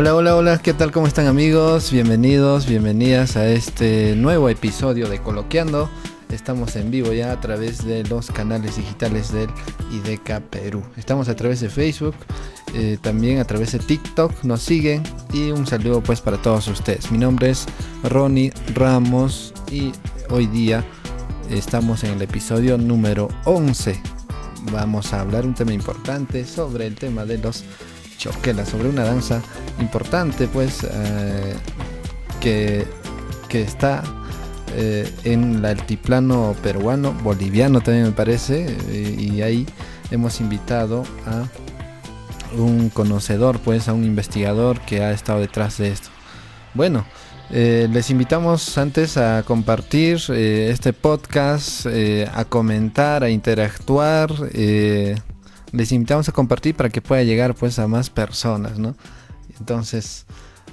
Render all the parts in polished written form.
Hola, hola, hola, ¿qué tal? ¿Cómo están, amigos? Bienvenidos, bienvenidas a este nuevo episodio de Coloquiando. Estamos en vivo ya a través de los canales digitales del IDECA Perú. Estamos a través de Facebook, también a través de TikTok, nos siguen, y un saludo pues para todos ustedes. Mi nombre es Ronnie Ramos y hoy día estamos en el episodio número 11. Vamos a hablar un tema importante sobre el tema de los choquelas, sobre una danza importante pues que está en el altiplano peruano, boliviano también me parece, y ahí hemos invitado a un conocedor, pues a un investigador que ha estado detrás de esto. Bueno, les invitamos antes a compartir este podcast, a comentar, a interactuar. Les invitamos a compartir para que pueda llegar pues a más personas, ¿no? Entonces,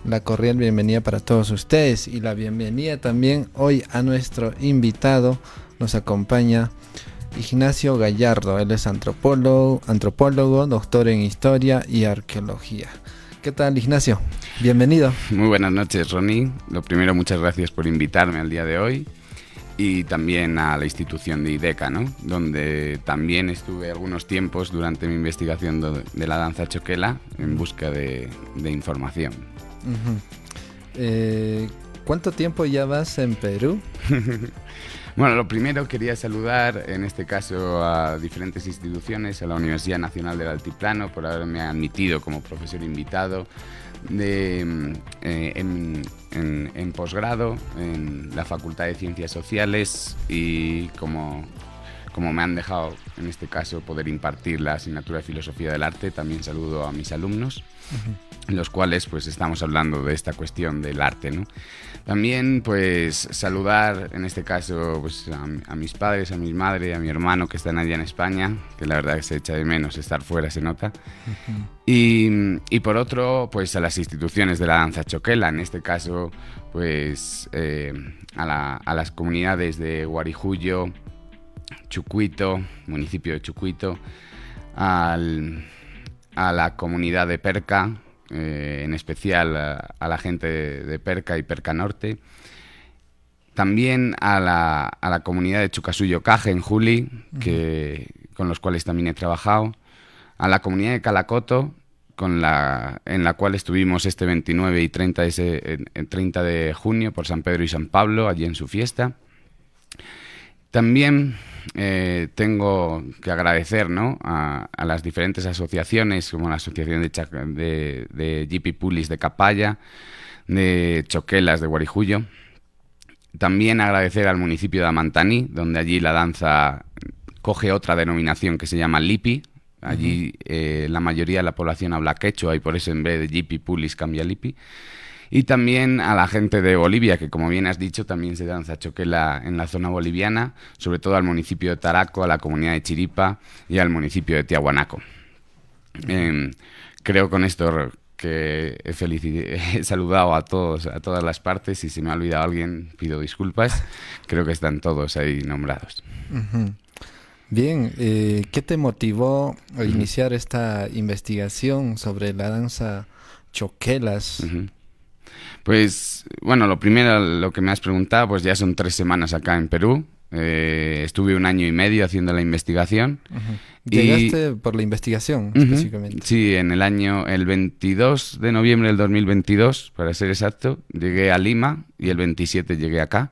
la cordial bienvenida para todos ustedes y la bienvenida también hoy a nuestro invitado. Nos acompaña Ignacio Gallardo. Él es antropólogo, doctor en historia y arqueología. ¿Qué tal, Ignacio? Bienvenido. Muy buenas noches, Ronnie. Lo primero, muchas gracias por invitarme al día de hoy. Y también a la institución de IDECA, ¿no? Donde también estuve algunos tiempos durante mi investigación de la danza choquela en busca de información. Uh-huh. ¿Cuánto tiempo ya vas en Perú? Bueno, lo primero quería saludar en este caso a diferentes instituciones, a la Universidad Nacional del Altiplano por haberme admitido como profesor invitado en posgrado en la Facultad de Ciencias Sociales, y como me han dejado en este caso poder impartir la asignatura de Filosofía del Arte, también saludo a mis alumnos, en los cuales pues estamos hablando de esta cuestión del arte, ¿no? También pues saludar en este caso pues a mis padres, a mi madre, a mi hermano que están allá en España, que la verdad que se echa de menos estar fuera, se nota. Uh-huh. Y por otro pues a las instituciones de la danza choquela, en este caso pues a las comunidades de Guarijuyo, Chucuito, municipio de Chucuito, a la comunidad de Perca, en especial a la gente de Perca y Perca Norte, también a la comunidad de Chucasuyo Caje en Juli, con los cuales también he trabajado, a la comunidad de Calacoto, en la cual estuvimos este 29 y 30 de junio por San Pedro y San Pablo, allí en su fiesta. También tengo que agradecer, ¿no?, a las diferentes asociaciones, como la asociación de Yipipulis de Capaya, de Choquelas de Guarijuyo. También agradecer al municipio de Amantaní, donde allí la danza coge otra denominación que se llama Lipi. Allí la mayoría de la población habla quechua y por eso en vez de Yipipulis cambia Lipi. Y también a la gente de Bolivia, que como bien has dicho, también se danza choquela en la zona boliviana, sobre todo al municipio de Taraco, a la comunidad de Chiripa y al municipio de Tiahuanaco. Creo con esto que he saludado a todas las partes, y si me ha olvidado alguien pido disculpas. Creo que están todos ahí nombrados. Uh-huh. Bien, ¿qué te motivó a iniciar esta investigación sobre la danza choquelas? Uh-huh. Pues, bueno, lo primero, lo que me has preguntado, pues ya son 3 semanas acá en Perú. Estuve 1 año y medio haciendo la investigación. Uh-huh. ¿Llegaste por la investigación, específicamente? Sí, el 22 de noviembre del 2022, para ser exacto, llegué a Lima y el 27 llegué acá.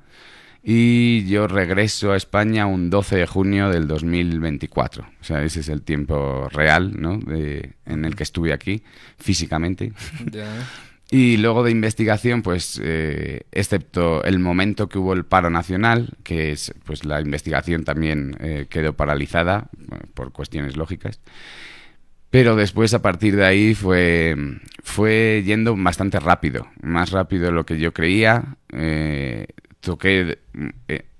Y yo regreso a España un 12 de junio del 2024. O sea, ese es el tiempo real, ¿no?, en el que estuve aquí, físicamente. Yeah. Y luego de investigación, pues, excepto el momento que hubo el paro nacional, que es, pues, la investigación también quedó paralizada por cuestiones lógicas. Pero después, a partir de ahí, fue yendo bastante rápido, más rápido de lo que yo creía.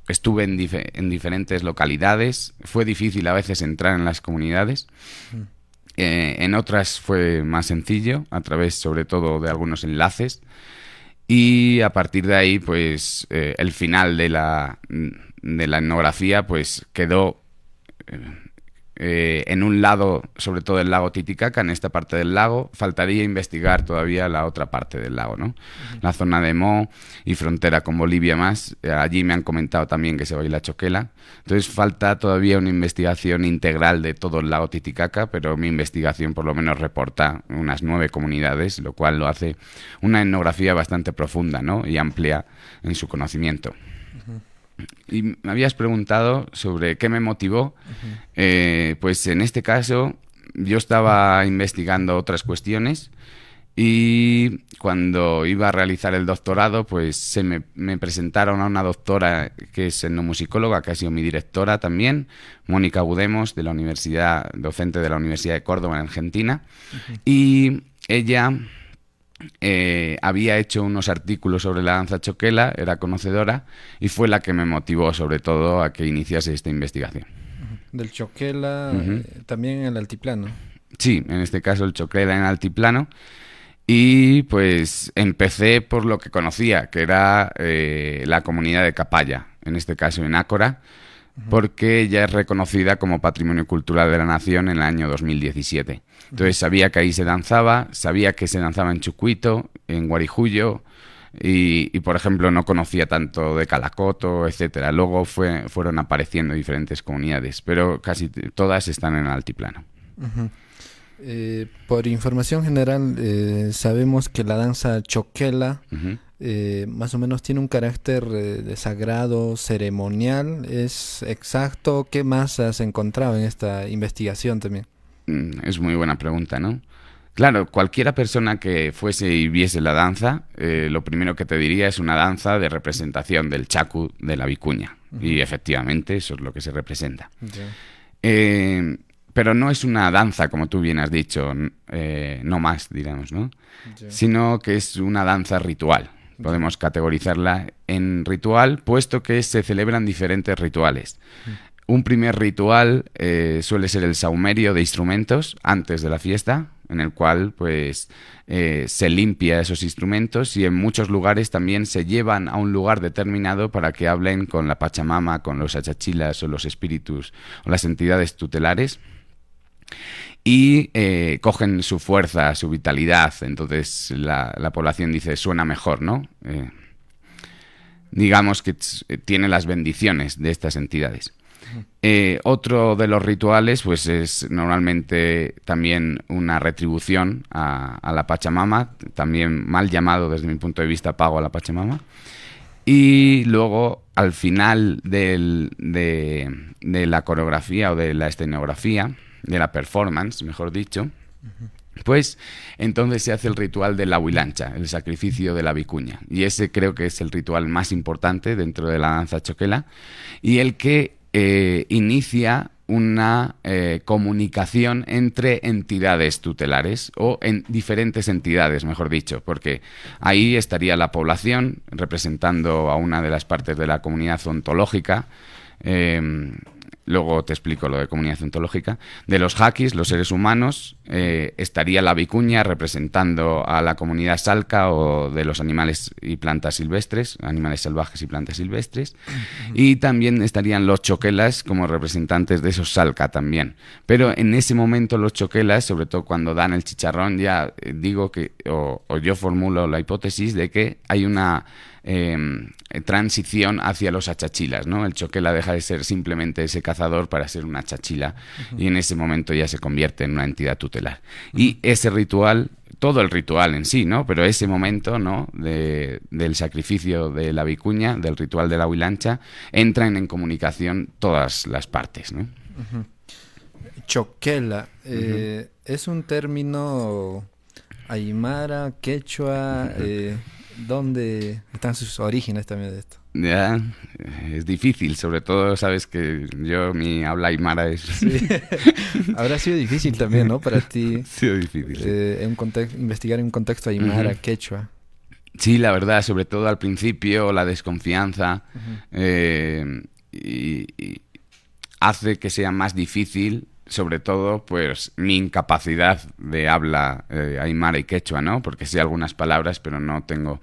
Estuve en diferentes localidades. Fue difícil a veces entrar en las comunidades. En otras fue más sencillo, a través sobre todo de algunos enlaces. Y a partir de ahí, pues el final de la etnografía pues quedó en un lado, sobre todo el lago Titicaca, en esta parte del lago. Faltaría investigar todavía la otra parte del lago, ¿no? La zona de Mo y frontera con Bolivia más. Allí me han comentado también que se baila choquela. Entonces falta todavía una investigación integral de todo el lago Titicaca, pero mi investigación por lo menos reporta unas 9 comunidades, lo cual lo hace una etnografía bastante profunda, ¿no? Y amplia en su conocimiento. Y me habías preguntado sobre qué me motivó. Pues en este caso yo estaba investigando otras cuestiones y cuando iba a realizar el doctorado, pues me presentaron a una doctora que es etnomusicóloga, que ha sido mi directora también, Mónica Gudemos, de la universidad, docente de la Universidad de Córdoba en Argentina. Y ella había hecho unos artículos sobre la danza choquela, era conocedora, y fue la que me motivó sobre todo a que iniciase esta investigación. Del choquela, también en el altiplano. Sí, en este caso el choquela en altiplano. Y pues empecé por lo que conocía, que era la comunidad de Capaya, en este caso en Ácora, porque ya es reconocida como Patrimonio Cultural de la Nación en el año 2017. Entonces sabía que ahí se danzaba, sabía que se danzaba en Chucuito, en Guarijuyo, y por ejemplo no conocía tanto de Calacoto, etcétera. Luego fueron apareciendo diferentes comunidades, pero casi todas están en el altiplano. Por información general, sabemos que la danza choquela más o menos tiene un carácter de sagrado, ceremonial. ¿Es exacto? ¿Qué más has encontrado en esta investigación también? Es muy buena pregunta, ¿no? Claro, cualquiera persona que fuese y viese la danza, lo primero que te diría es una danza de representación del chacu de la vicuña. Y efectivamente eso es lo que se representa. Pero no es una danza, como tú bien has dicho, no más, digamos, ¿no? Sino que es una danza ritual. Podemos categorizarla en ritual, puesto que se celebran diferentes rituales. Un primer ritual suele ser el saumerio de instrumentos antes de la fiesta, en el cual pues se limpia esos instrumentos y en muchos lugares también se llevan a un lugar determinado para que hablen con la Pachamama, con los achachilas o los espíritus o las entidades tutelares. Y cogen su fuerza, su vitalidad. Entonces la población dice, suena mejor, ¿no? Digamos que tiene las bendiciones de estas entidades. Otro de los rituales pues es normalmente también una retribución a la Pachamama, también mal llamado desde mi punto de vista pago a la Pachamama. Y luego al final de la coreografía o de la escenografía, de la performance, mejor dicho, pues entonces se hace el ritual de la huilancha, el sacrificio de la vicuña. Y ese creo que es el ritual más importante dentro de la danza choquela y el que inicia una comunicación entre entidades tutelares o en diferentes entidades, mejor dicho, porque ahí estaría la población representando a una de las partes de la comunidad ontológica. Luego te explico lo de comunidad ontológica. De los jaquis, los seres humanos, estaría la vicuña representando a la comunidad salca o de los animales y plantas silvestres, animales salvajes y plantas silvestres. Y también estarían los choquelas como representantes de esos salca también. Pero en ese momento los choquelas, sobre todo cuando dan el chicharrón, ya digo que, o yo formulo la hipótesis de que hay una transición hacia los achachilas, ¿no? El choquela deja de ser simplemente ese cazador para ser una achachila y en ese momento ya se convierte en una entidad tutelar. Y ese ritual, todo el ritual en sí, ¿no? Pero ese momento, ¿no? del sacrificio de la vicuña, del ritual de la huilancha, entran en comunicación todas las partes, ¿no? Choquela, es un término aymara, quechua, ¿dónde están sus orígenes también de esto? Ya, es difícil, sobre todo sabes que mi habla aymara es... Sí. Habrá sido difícil también, ¿no? Para ti. Ha sido difícil. Sí. Investigar en un contexto aymara, quechua. Sí, la verdad, sobre todo al principio, la desconfianza y hace que sea más difícil, sobre todo, pues mi incapacidad de habla aymara y quechua, ¿no? Porque sé algunas palabras, pero no tengo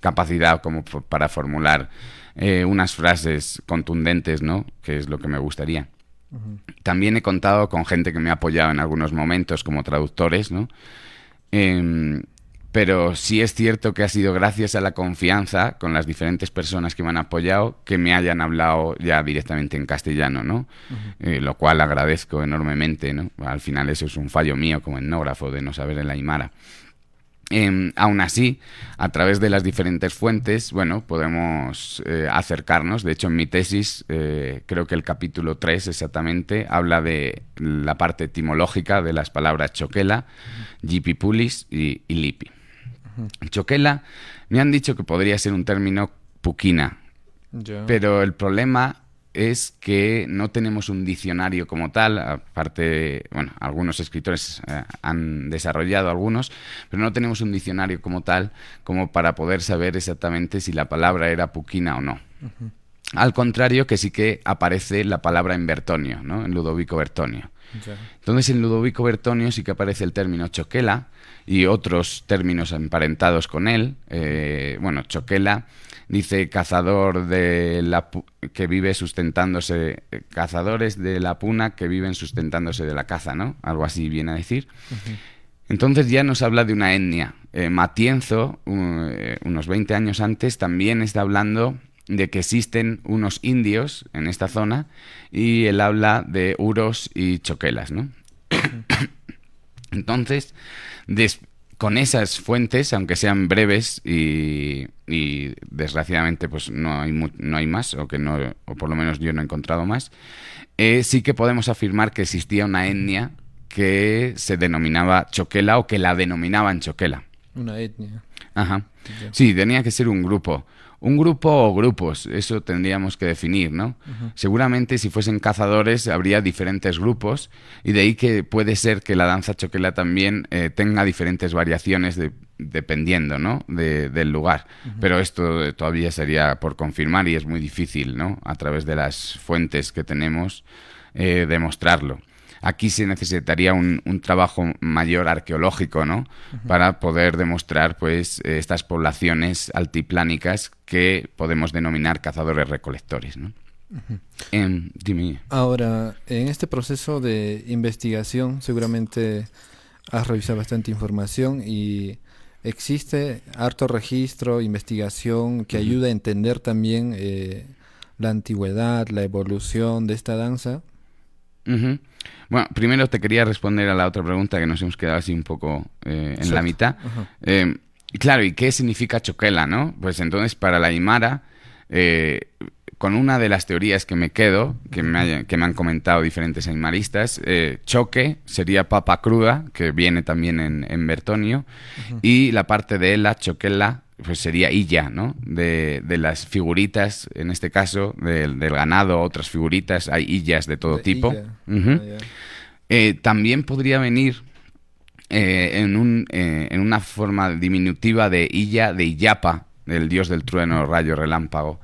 capacidad como para formular unas frases contundentes, ¿no? Que es lo que me gustaría. También he contado con gente que me ha apoyado en algunos momentos como traductores, ¿no? Pero sí es cierto que ha sido gracias a la confianza con las diferentes personas que me han apoyado que me hayan hablado ya directamente en castellano, ¿no? Lo cual agradezco enormemente, ¿no? Al final eso es un fallo mío como etnógrafo de no saber el aymara. Aún así, a través de las diferentes fuentes, bueno, podemos acercarnos. De hecho, en mi tesis, creo que el capítulo 3 exactamente, habla de la parte etimológica de las palabras choquela, yipipulis y lipi. Choquela, me han dicho que podría ser un término puquina, pero el problema es que no tenemos un diccionario como tal, aparte, bueno, algunos escritores han desarrollado algunos, pero no tenemos un diccionario como tal como para poder saber exactamente si la palabra era puquina o no. Al contrario, que sí que aparece la palabra en Bertonio, ¿no? En Ludovico Bertonio. Entonces, en Ludovico Bertonio sí que aparece el término choquela y otros términos emparentados con él. Bueno, choquela dice cazador de la que vive sustentándose, cazadores de la puna que viven sustentándose de la caza, ¿no? Algo así viene a decir. Entonces ya nos habla de una etnia. Matienzo, unos 20 años antes, también está hablando de que existen unos indios en esta zona y él habla de uros y choquelas, ¿no? Entonces, con esas fuentes, aunque sean breves y desgraciadamente pues no hay más, o por lo menos yo no he encontrado más, sí que podemos afirmar que existía una etnia que se denominaba choquela o que la denominaban choquela. Una etnia. Ajá. Sí, tenía que ser un grupo. Un grupo o grupos, eso tendríamos que definir, ¿no? Seguramente si fuesen cazadores habría diferentes grupos y de ahí que puede ser que la danza choquela también tenga diferentes variaciones dependiendo, ¿no? Del lugar. Pero esto todavía sería por confirmar y es muy difícil, ¿no? A través de las fuentes que tenemos demostrarlo. Aquí se necesitaría un trabajo mayor arqueológico, ¿no? Para poder demostrar pues estas poblaciones altiplánicas que podemos denominar cazadores-recolectores, ¿no? Dime. Ahora, en este proceso de investigación seguramente has revisado bastante información y existe harto registro, investigación que ayuda a entender también la antigüedad, la evolución de esta danza. Bueno, primero te quería responder a la otra pregunta que nos hemos quedado así un poco en la mitad. Claro, ¿y qué significa choquela, no? Pues entonces para la aymara, con una de las teorías que me quedo, que me han comentado diferentes aymaristas, choque sería papa cruda, que viene también en Bertonio, y la parte de la choquela pues sería illa, ¿no? De las figuritas, en este caso, del ganado, otras figuritas, hay illas de todo tipo. También podría venir en una forma diminutiva de illa, de Illapa, del dios del trueno, rayo, relámpago.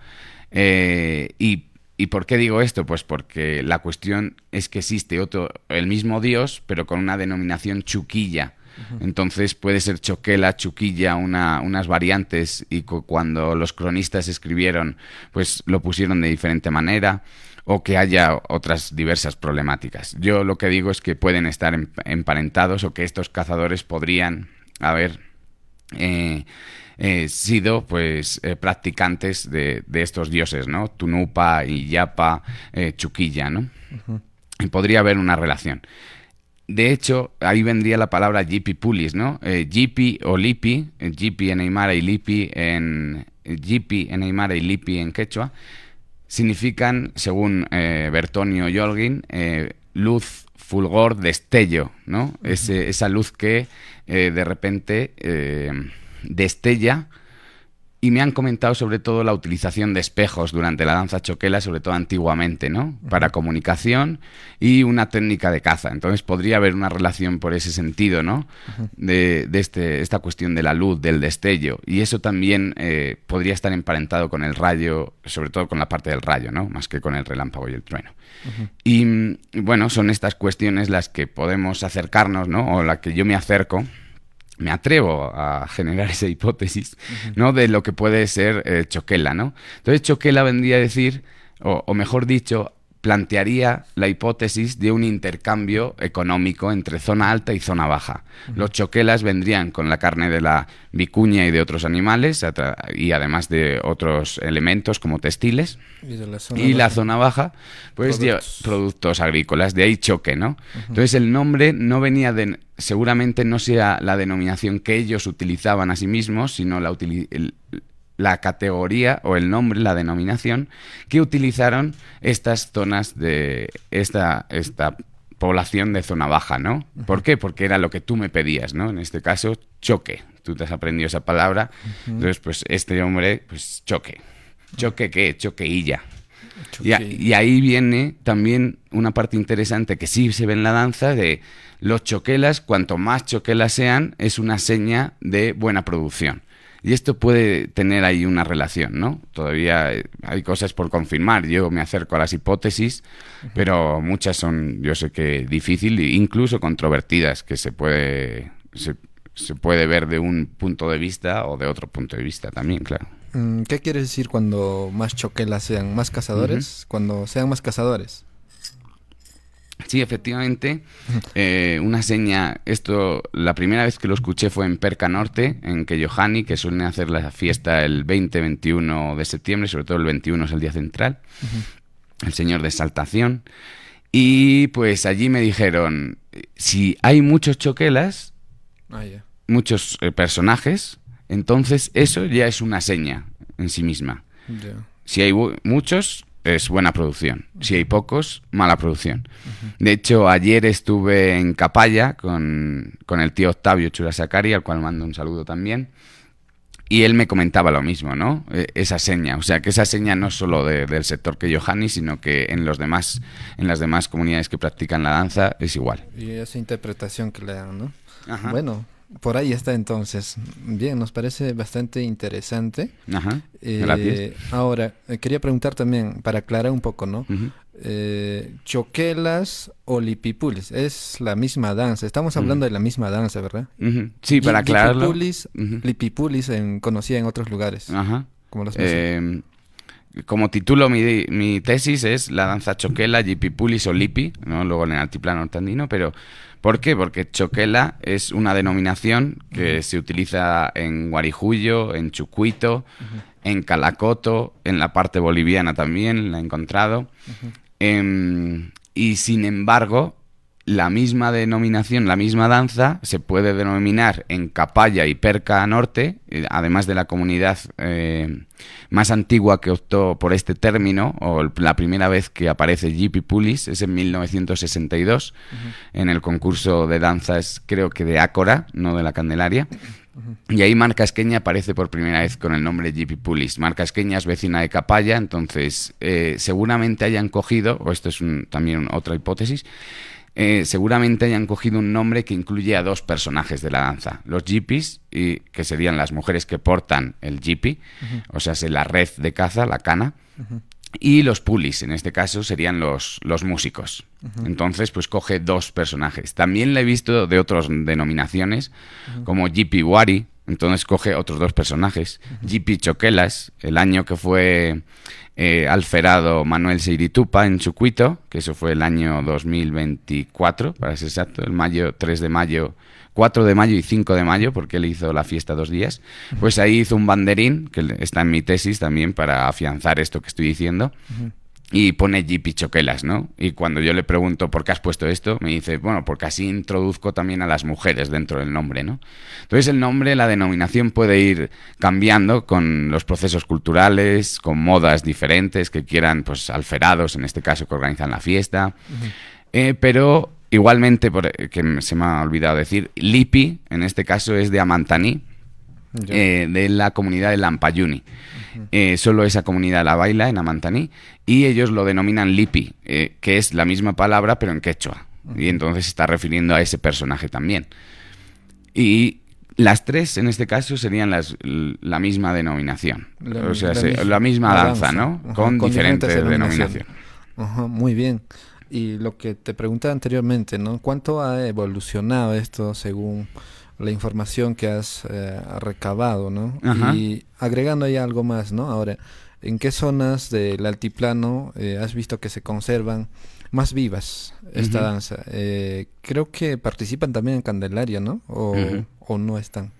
¿Y por qué digo esto? Pues porque la cuestión es que existe el mismo dios, pero con una denominación chuquilla. Entonces puede ser choquela, chuquilla, unas variantes, y cuando los cronistas escribieron, pues lo pusieron de diferente manera, o que haya otras diversas problemáticas. Yo lo que digo es que pueden estar emparentados, o que estos cazadores podrían haber sido pues practicantes de estos dioses, ¿no? Tunupa, Illapa, Chuquilla, ¿no? Y podría haber una relación. De hecho, ahí vendría la palabra yipipulis, ¿no? Yipi o lipi, yipi en aymara y lipi en quechua, significan, según Bertonio y Holguín, luz, fulgor, destello, ¿no? Esa luz que de repente destella. Y me han comentado sobre todo la utilización de espejos durante la danza choquela, sobre todo antiguamente, ¿no? Para comunicación y una técnica de caza. Entonces podría haber una relación por ese sentido, ¿no? De esta cuestión de la luz, del destello. Y eso también podría estar emparentado con el rayo, sobre todo con la parte del rayo, ¿no? Más que con el relámpago y el trueno. Y bueno, son estas cuestiones las que podemos acercarnos, ¿no? O la que yo me atrevo a generar esa hipótesis, ¿no? De lo que puede ser choquela, ¿no? Entonces choquela vendría a decir, o mejor dicho, plantearía la hipótesis de un intercambio económico entre zona alta y zona baja. Los choquelas vendrían con la carne de la vicuña y de otros animales, y además de otros elementos como textiles. Y la zona baja, pues productos agrícolas, de ahí choque, ¿no? Entonces el nombre no venía de... Seguramente no sea la denominación que ellos utilizaban a sí mismos, sino la categoría o el nombre, la denominación que utilizaron estas zonas de esta población de zona baja, ¿no? ¿Por qué? Porque era lo que tú me pedías, ¿no? En este caso, choque. Tú te has aprendido esa palabra, entonces pues este hombre, pues choque. ¿Choque qué? Choqueilla. Y ahí viene también una parte interesante que sí se ve en la danza de los choquelas. Cuanto más choquelas sean, es una seña de buena producción. Y esto puede tener ahí una relación, ¿no? Todavía hay cosas por confirmar. Yo me acerco a las hipótesis, pero muchas son, yo sé que difícil e incluso controvertidas, que se puede ver de un punto de vista o de otro punto de vista también, claro. ¿Qué quiere decir cuando más choquelas sean más cazadores? Cuando sean más cazadores. Sí, efectivamente, una seña, esto la primera vez que lo escuché fue en Perca Norte, en Keyohani, que suelen hacer la fiesta el 20-21 de septiembre, sobre todo el 21 es el día central, el señor de exaltación, y pues allí me dijeron, si hay muchos choquelas, muchos personajes, entonces eso ya es una seña en sí misma. Si hay muchos, es buena producción. Si hay pocos, mala producción. De hecho, ayer estuve en Capaya con el tío Octavio Churasakari, al cual mando un saludo también, y él me comentaba lo mismo, ¿no? Esa seña. O sea, que esa seña no es solo del sector Keyohani, sino que en las demás comunidades que practican la danza es igual. Y esa interpretación que le dan, ¿no? Ajá. Bueno, por ahí está entonces. Bien, nos parece bastante interesante. Ajá, gracias. Ahora, quería preguntar también, para aclarar un poco, ¿no? Choquelas o lipipulis, es la misma danza. Estamos hablando de la misma danza, ¿verdad? Sí, para aclararlo. Lipipulis conocida en otros lugares. Ajá. Como los como titulo mi tesis es la danza choquela, lipipulis o lipi, ¿no? Luego en el altiplano norteandino, pero ¿por qué? Porque choquela es una denominación que se utiliza en Guarijuyo, en Chucuito, en Calacoto, en la parte boliviana también la he encontrado. Y sin embargo, la misma denominación, la misma danza, se puede denominar en Capaya y Perca Norte, además de la comunidad más antigua que optó por este término, o la primera vez que aparece Lipipulis, es en 1962, en el concurso de danzas, creo que de Ácora, no de la Candelaria. Y ahí Mar Casqueña aparece por primera vez con el nombre Lipipulis. Mar Casqueña es vecina de Capaya, entonces seguramente hayan cogido, o esto es también otra hipótesis, seguramente hayan cogido un nombre que incluye a dos personajes de la danza. Los yipis, que serían las mujeres que portan el yipi, o sea, la red de caza, la cana, y los pulis, en este caso, serían los músicos. Entonces, pues coge dos personajes. También la he visto de otras denominaciones, como yipi wari, entonces coge otros dos personajes. Yipi choquelas, el año que fue alferado Manuel Seiritupa en Chucuito, que eso fue el año 2024, para ser exacto, el mayo, 3 de mayo, 4 de mayo y 5 de mayo, porque él hizo la fiesta 2 días, pues ahí hizo un banderín, que está en mi tesis también para afianzar esto que estoy diciendo, y pone Yipi Choquelas, ¿no? Y cuando yo le pregunto por qué has puesto esto, me dice, bueno, porque así introduzco también a las mujeres dentro del nombre, ¿no? Entonces el nombre, la denominación puede ir cambiando con los procesos culturales, con modas diferentes que quieran, pues alferados, en este caso, que organizan la fiesta, pero igualmente, que se me ha olvidado decir, Lipi, en este caso, es de Amantaní, de la comunidad de Lampayuni. Solo esa comunidad la baila en Amantaní y ellos lo denominan Lipi, que es la misma palabra pero en quechua, y entonces se está refiriendo a ese personaje también. Y las tres en este caso serían la misma denominación, la misma danza, ¿no? Con diferente denominación. Muy bien. Y lo que te preguntaba anteriormente, ¿no? ¿Cuánto ha evolucionado esto según la información que has recabado, ¿no? Y agregando ahí algo más, ¿no? Ahora, ¿En qué zonas del altiplano has visto que se conservan más vivas esta danza? Creo que participan también en Candelaria, ¿no? ¿O no están?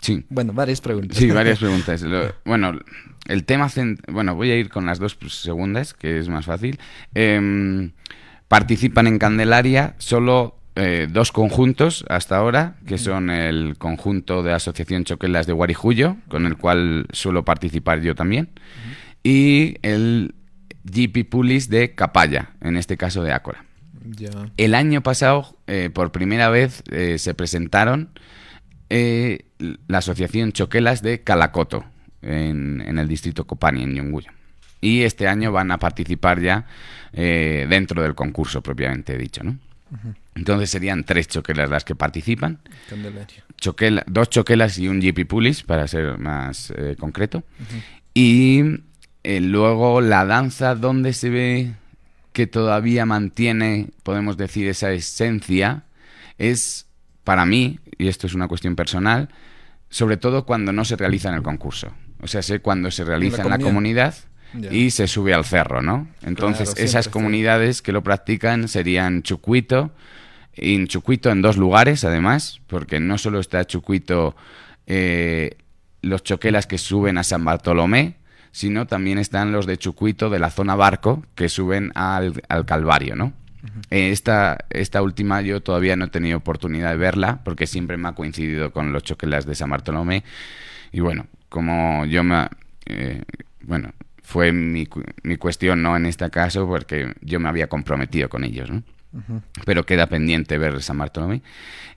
Sí. Bueno, varias preguntas. Sí, varias preguntas. Bueno, el tema... Bueno, voy a ir con las dos segundas, que es más fácil. Participan en Candelaria solo 2 conjuntos hasta ahora, que son el conjunto de la Asociación Choquelas de Guarijuyo, con el cual suelo participar yo también, y el GP Pulis de Capaya, en este caso de Ácora. Ya. El año pasado, por primera vez, se presentaron la Asociación Choquelas de Calacoto, en el distrito Copani, en Yunguyo. Y este año van a participar ya dentro del concurso propiamente dicho, ¿no? Entonces serían 3 choquelas las que participan. Candelaria. 2 choquelas y un GP Pulis, para ser más concreto. Y luego la danza, donde se ve que todavía mantiene, podemos decir, esa esencia, es, para mí, y esto es una cuestión personal, sobre todo cuando no se realiza en el concurso. O sea, sé cuando se realiza en la comunidad y se sube al cerro, ¿no? Entonces, claro, esas comunidades que lo practican serían Chucuito, en Chucuito en 2 lugares, además, porque no solo está Chucuito, los choquelas que suben a San Bartolomé, sino también están los de Chucuito de la zona Barco, que suben al Calvario, ¿no? Esta última yo todavía no he tenido oportunidad de verla, porque siempre me ha coincidido con los choquelas de San Bartolomé. Y bueno, como yo bueno, fue mi cuestión, ¿no? En este caso, porque yo me había comprometido con ellos, ¿no? Pero queda pendiente ver San Bartolomé.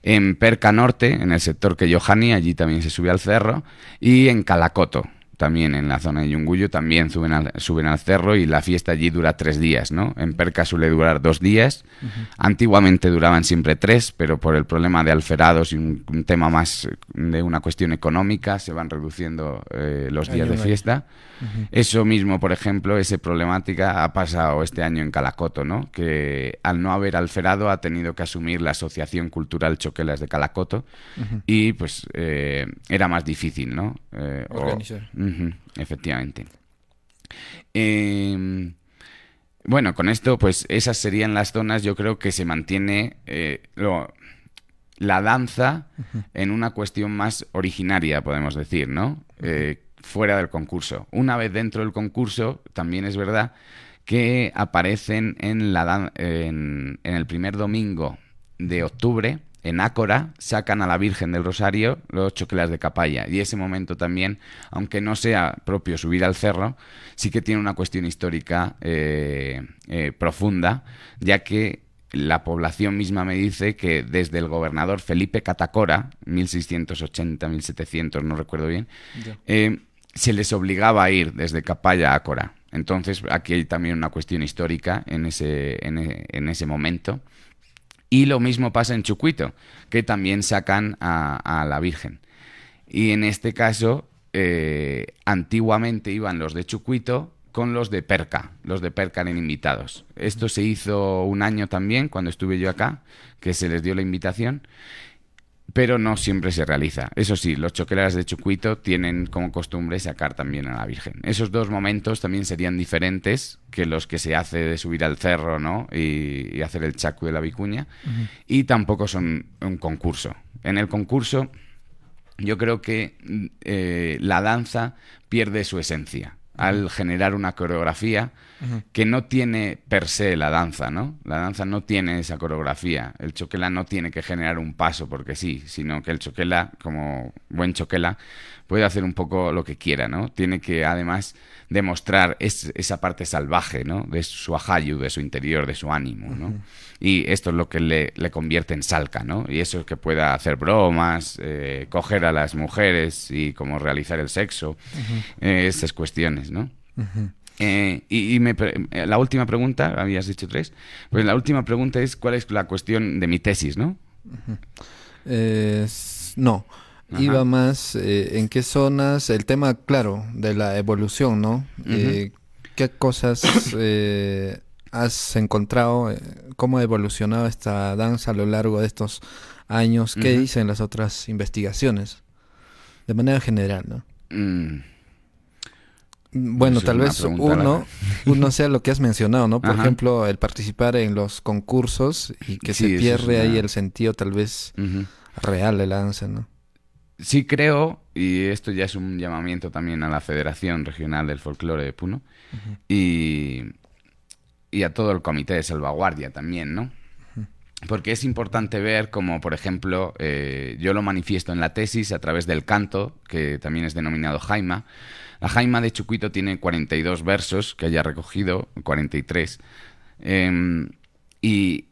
En Perca Norte, en el sector que Yohani, allí también se sube al cerro. Y en Calacoto, también en la zona de Yunguyo, también suben al cerro, y la fiesta allí dura 3 días, ¿no? En Perca suele durar 2 días. Antiguamente duraban siempre 3, pero por el problema de alferados y un tema más de una cuestión económica, se van reduciendo los días de fiesta. Eso mismo, por ejemplo, esa problemática ha pasado este año en Calacoto, ¿no? Que al no haber alferado ha tenido que asumir la Asociación Cultural Choquelas de Calacoto, y pues era más difícil, ¿no? Organizar. Efectivamente. Bueno, con esto, pues esas serían las zonas, yo creo que se mantiene la danza en una cuestión más originaria, podemos decir, ¿no? Fuera del concurso. Una vez dentro del concurso, también es verdad que aparecen en el primer domingo de octubre, en Ácora, sacan a la Virgen del Rosario los choquelas de Capaya. Y ese momento también, aunque no sea propio subir al cerro, sí que tiene una cuestión histórica profunda, ya que la población misma me dice que desde el gobernador Felipe Catacora, 1680-1700, no recuerdo bien, se les obligaba a ir desde Capaya a Ácora. Entonces aquí hay también una cuestión histórica en ese momento. Y lo mismo pasa en Chucuito, que también sacan a la Virgen. Y en este caso, antiguamente iban los de Chucuito con los de Perca. Los de Perca eran invitados. Esto se hizo un año también, cuando estuve yo acá, que se les dio la invitación, pero no siempre se realiza. Eso sí, los choquelas de Chucuito tienen como costumbre sacar también a la Virgen. Esos 2 momentos también serían diferentes que los que se hace de subir al cerro, ¿no? y hacer el chacu de la vicuña. Y tampoco son un concurso. En el concurso yo creo que la danza pierde su esencia al generar una coreografía que no tiene per se la danza, ¿no? La danza no tiene esa coreografía. El choquela no tiene que generar un paso porque sí, sino que el choquela, como buen choquela, puede hacer un poco lo que quiera, ¿no? Tiene que, además, demostrar esa parte salvaje, ¿no? De su ajayu, de su interior, de su ánimo, ¿no? Y esto es lo que le convierte en salca, ¿no? Y eso es que pueda hacer bromas, coger a las mujeres y como realizar el sexo, esas cuestiones, ¿no? La última pregunta, habías dicho 3, pues la última pregunta es ¿cuál es la cuestión de mi tesis, no? No. Iba más en qué zonas, el tema, claro, de la evolución, ¿no? ¿Qué cosas has encontrado? ¿Cómo ha evolucionado esta danza a lo largo de estos años? ¿Qué dicen las otras investigaciones? De manera general, ¿no? Bueno, Eso tal es una vez pregunta larga. uno sea lo que has mencionado, ¿no? Por Ajá. ejemplo, el participar en los concursos y que se Sí, eso es pierde ahí una... el sentido tal vez Ujú. real de la danza, ¿no? Sí creo, y esto ya es un llamamiento también a la Federación Regional del Folclore de Puno Ujú, y, y a todo el comité de salvaguardia también, ¿no? Porque es importante ver como, por ejemplo, yo lo manifiesto en la tesis a través del canto, que también es denominado jaima. La jaima de Chucuito tiene 42 versos que haya recogido, 43. Eh, y,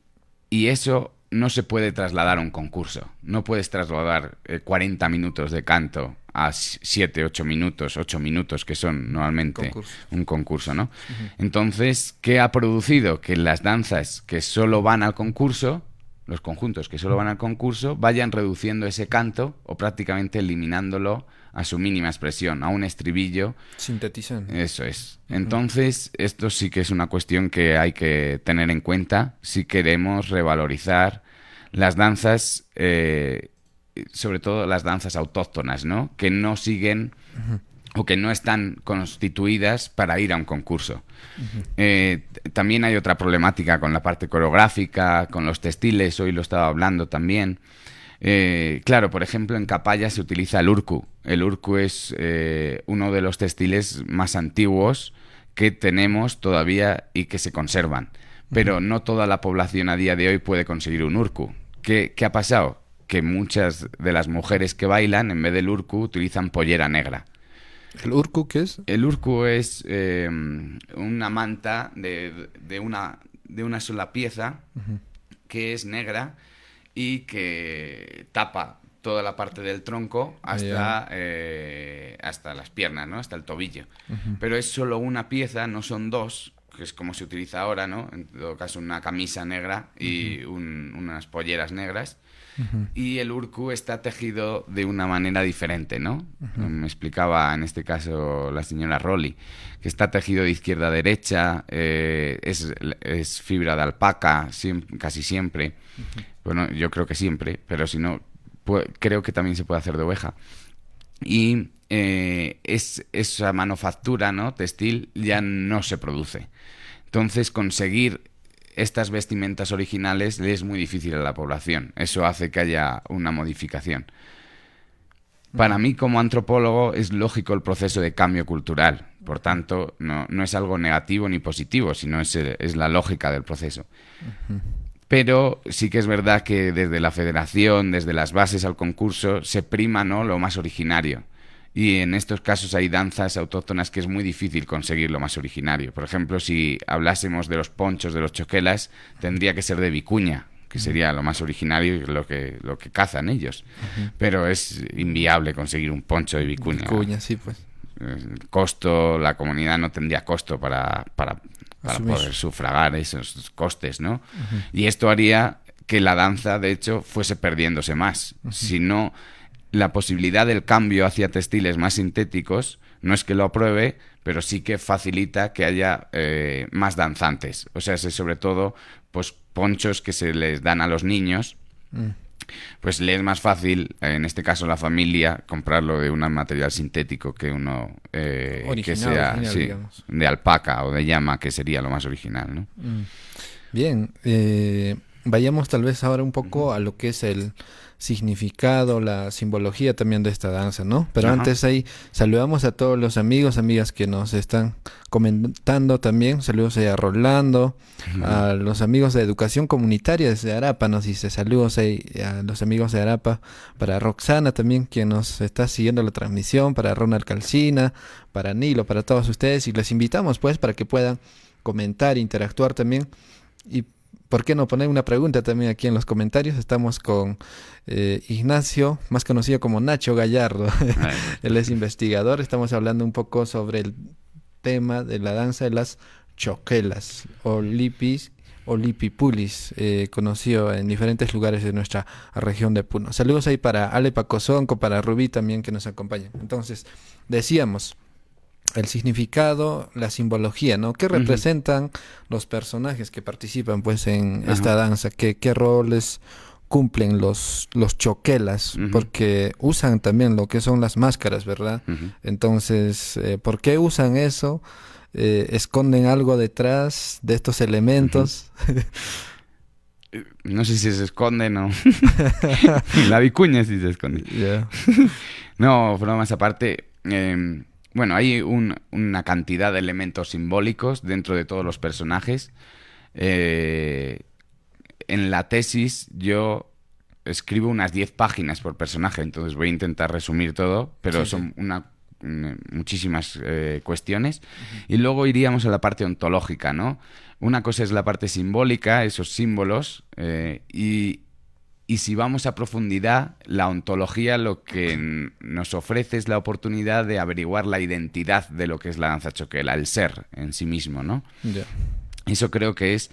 y eso no se puede trasladar a un concurso. No puedes trasladar 40 minutos de canto a 7, 8 minutos, 8 minutos que son normalmente concurso. un concurso, ¿no? Ujú, Entonces, ¿qué ha producido? Que las danzas que solo van al concurso, los conjuntos que solo van al concurso, vayan reduciendo ese canto o prácticamente eliminándolo a su mínima expresión, a un estribillo. sintetizando. Eso es. Ujú, Entonces, esto sí que es una cuestión que hay que tener en cuenta si queremos revalorizar las danzas, sobre todo las danzas autóctonas, ¿no? Que no siguen ujú, o que no están constituidas para ir a un concurso. ujú. También hay otra problemática con la parte coreográfica, con los textiles, hoy lo estaba hablando también. Claro, por ejemplo, en Capaya se utiliza el urcu. El urcu es uno de los textiles más antiguos que tenemos todavía y que se conservan. Pero no toda la población a día de hoy puede conseguir un urcu. ¿Qué ha pasado? Que muchas de las mujeres que bailan, en vez del urcu, utilizan pollera negra. ¿El urku qué es? El urcu es una manta de una sola pieza Ujú. que es negra y que tapa toda la parte del tronco Ya. hasta las piernas, ¿no? Hasta el tobillo. Ujú, Pero es solo una pieza, no son dos, que es como se utiliza ahora, ¿no? En todo caso, una camisa negra y unas polleras negras. ujú, Y el urku está tejido de una manera diferente, ¿no? ujú. Me explicaba en este caso la señora Rolly, que está tejido de izquierda a derecha, es fibra de alpaca casi siempre. Bueno, yo creo que siempre, pero si no, creo que también se puede hacer de oveja. Y esa manufactura, ¿no? Textil ya no se produce. Entonces, conseguir estas vestimentas originales le es muy difícil a la población. Eso hace que haya una modificación. Para mí, como antropólogo, es lógico el proceso de cambio cultural. Por tanto, no es algo negativo ni positivo, sino es la lógica del proceso. Pero sí que es verdad que desde la federación, desde las bases al concurso, se prima, ¿no?, lo más originario. Y en estos casos hay danzas autóctonas que es muy difícil conseguir lo más originario. Por ejemplo, si hablásemos de los ponchos de los choquelas, tendría que ser de vicuña, que sería lo más originario y lo que cazan ellos. Pero es inviable conseguir un poncho de vicuña. Vicuña, sí, pues. El costo, la comunidad no tendría costo para Asumir. poder sufragar esos costes, ¿no? Ujú, Y esto haría que la danza, de hecho, fuese perdiéndose más. Si no, la posibilidad del cambio hacia textiles más sintéticos no es que lo apruebe, pero sí que facilita que haya más danzantes. O sea, sobre todo, pues ponchos que se les dan a los niños, mm. pues le es más fácil, en este caso la familia, comprarlo de un material sintético que uno que Original, sea original, sí, digamos. de alpaca o de llama, que sería lo más original, ¿no? Mm. Bien, vayamos tal vez ahora un poco a lo que es el significado, la simbología también de esta danza, ¿no? Pero Ajá. antes ahí saludamos a todos los amigos, amigas que nos están comentando también. Saludos ahí a Rolando, a los amigos de Educación Comunitaria desde Arapa, nos dice saludos ahí a los amigos de Arapa, para Roxana también, quien nos está siguiendo la transmisión, para Ronald Calcina, para Nilo, para todos ustedes, y les invitamos pues para que puedan comentar, interactuar también. Y por qué no poner una pregunta también aquí en los comentarios. Estamos con Ignacio, más conocido como Nacho Gallardo. Él es investigador. Estamos hablando un poco sobre el tema de la danza de las choquelas o lipis o lipipulis, conocido en diferentes lugares de nuestra región de Puno. Saludos ahí para Ale Pacozonco, para Rubí también, que nos acompañan. Entonces, decíamos el significado, la simbología, ¿no? ¿Qué representan los personajes que participan pues en esta Ajá. danza? ¿Qué roles cumplen los choquelas, porque usan también lo que son las máscaras, ¿verdad? Entonces, ¿por qué usan eso? ¿Esconden algo detrás de estos elementos? No sé si se esconden o... La vicuña sí se esconde. Yeah. No, bromas aparte. Bueno, hay una cantidad de elementos simbólicos dentro de todos los personajes. En la tesis yo escribo unas 10 páginas por personaje, entonces voy a intentar resumir todo, pero son muchísimas cuestiones. Y luego iríamos a la parte ontológica, ¿no? Una cosa es la parte simbólica, esos símbolos, y si vamos a profundidad, la ontología lo que nos ofrece es la oportunidad de averiguar la identidad de lo que es la danza choquela, el ser en sí mismo, ¿no? Yeah. Eso creo que es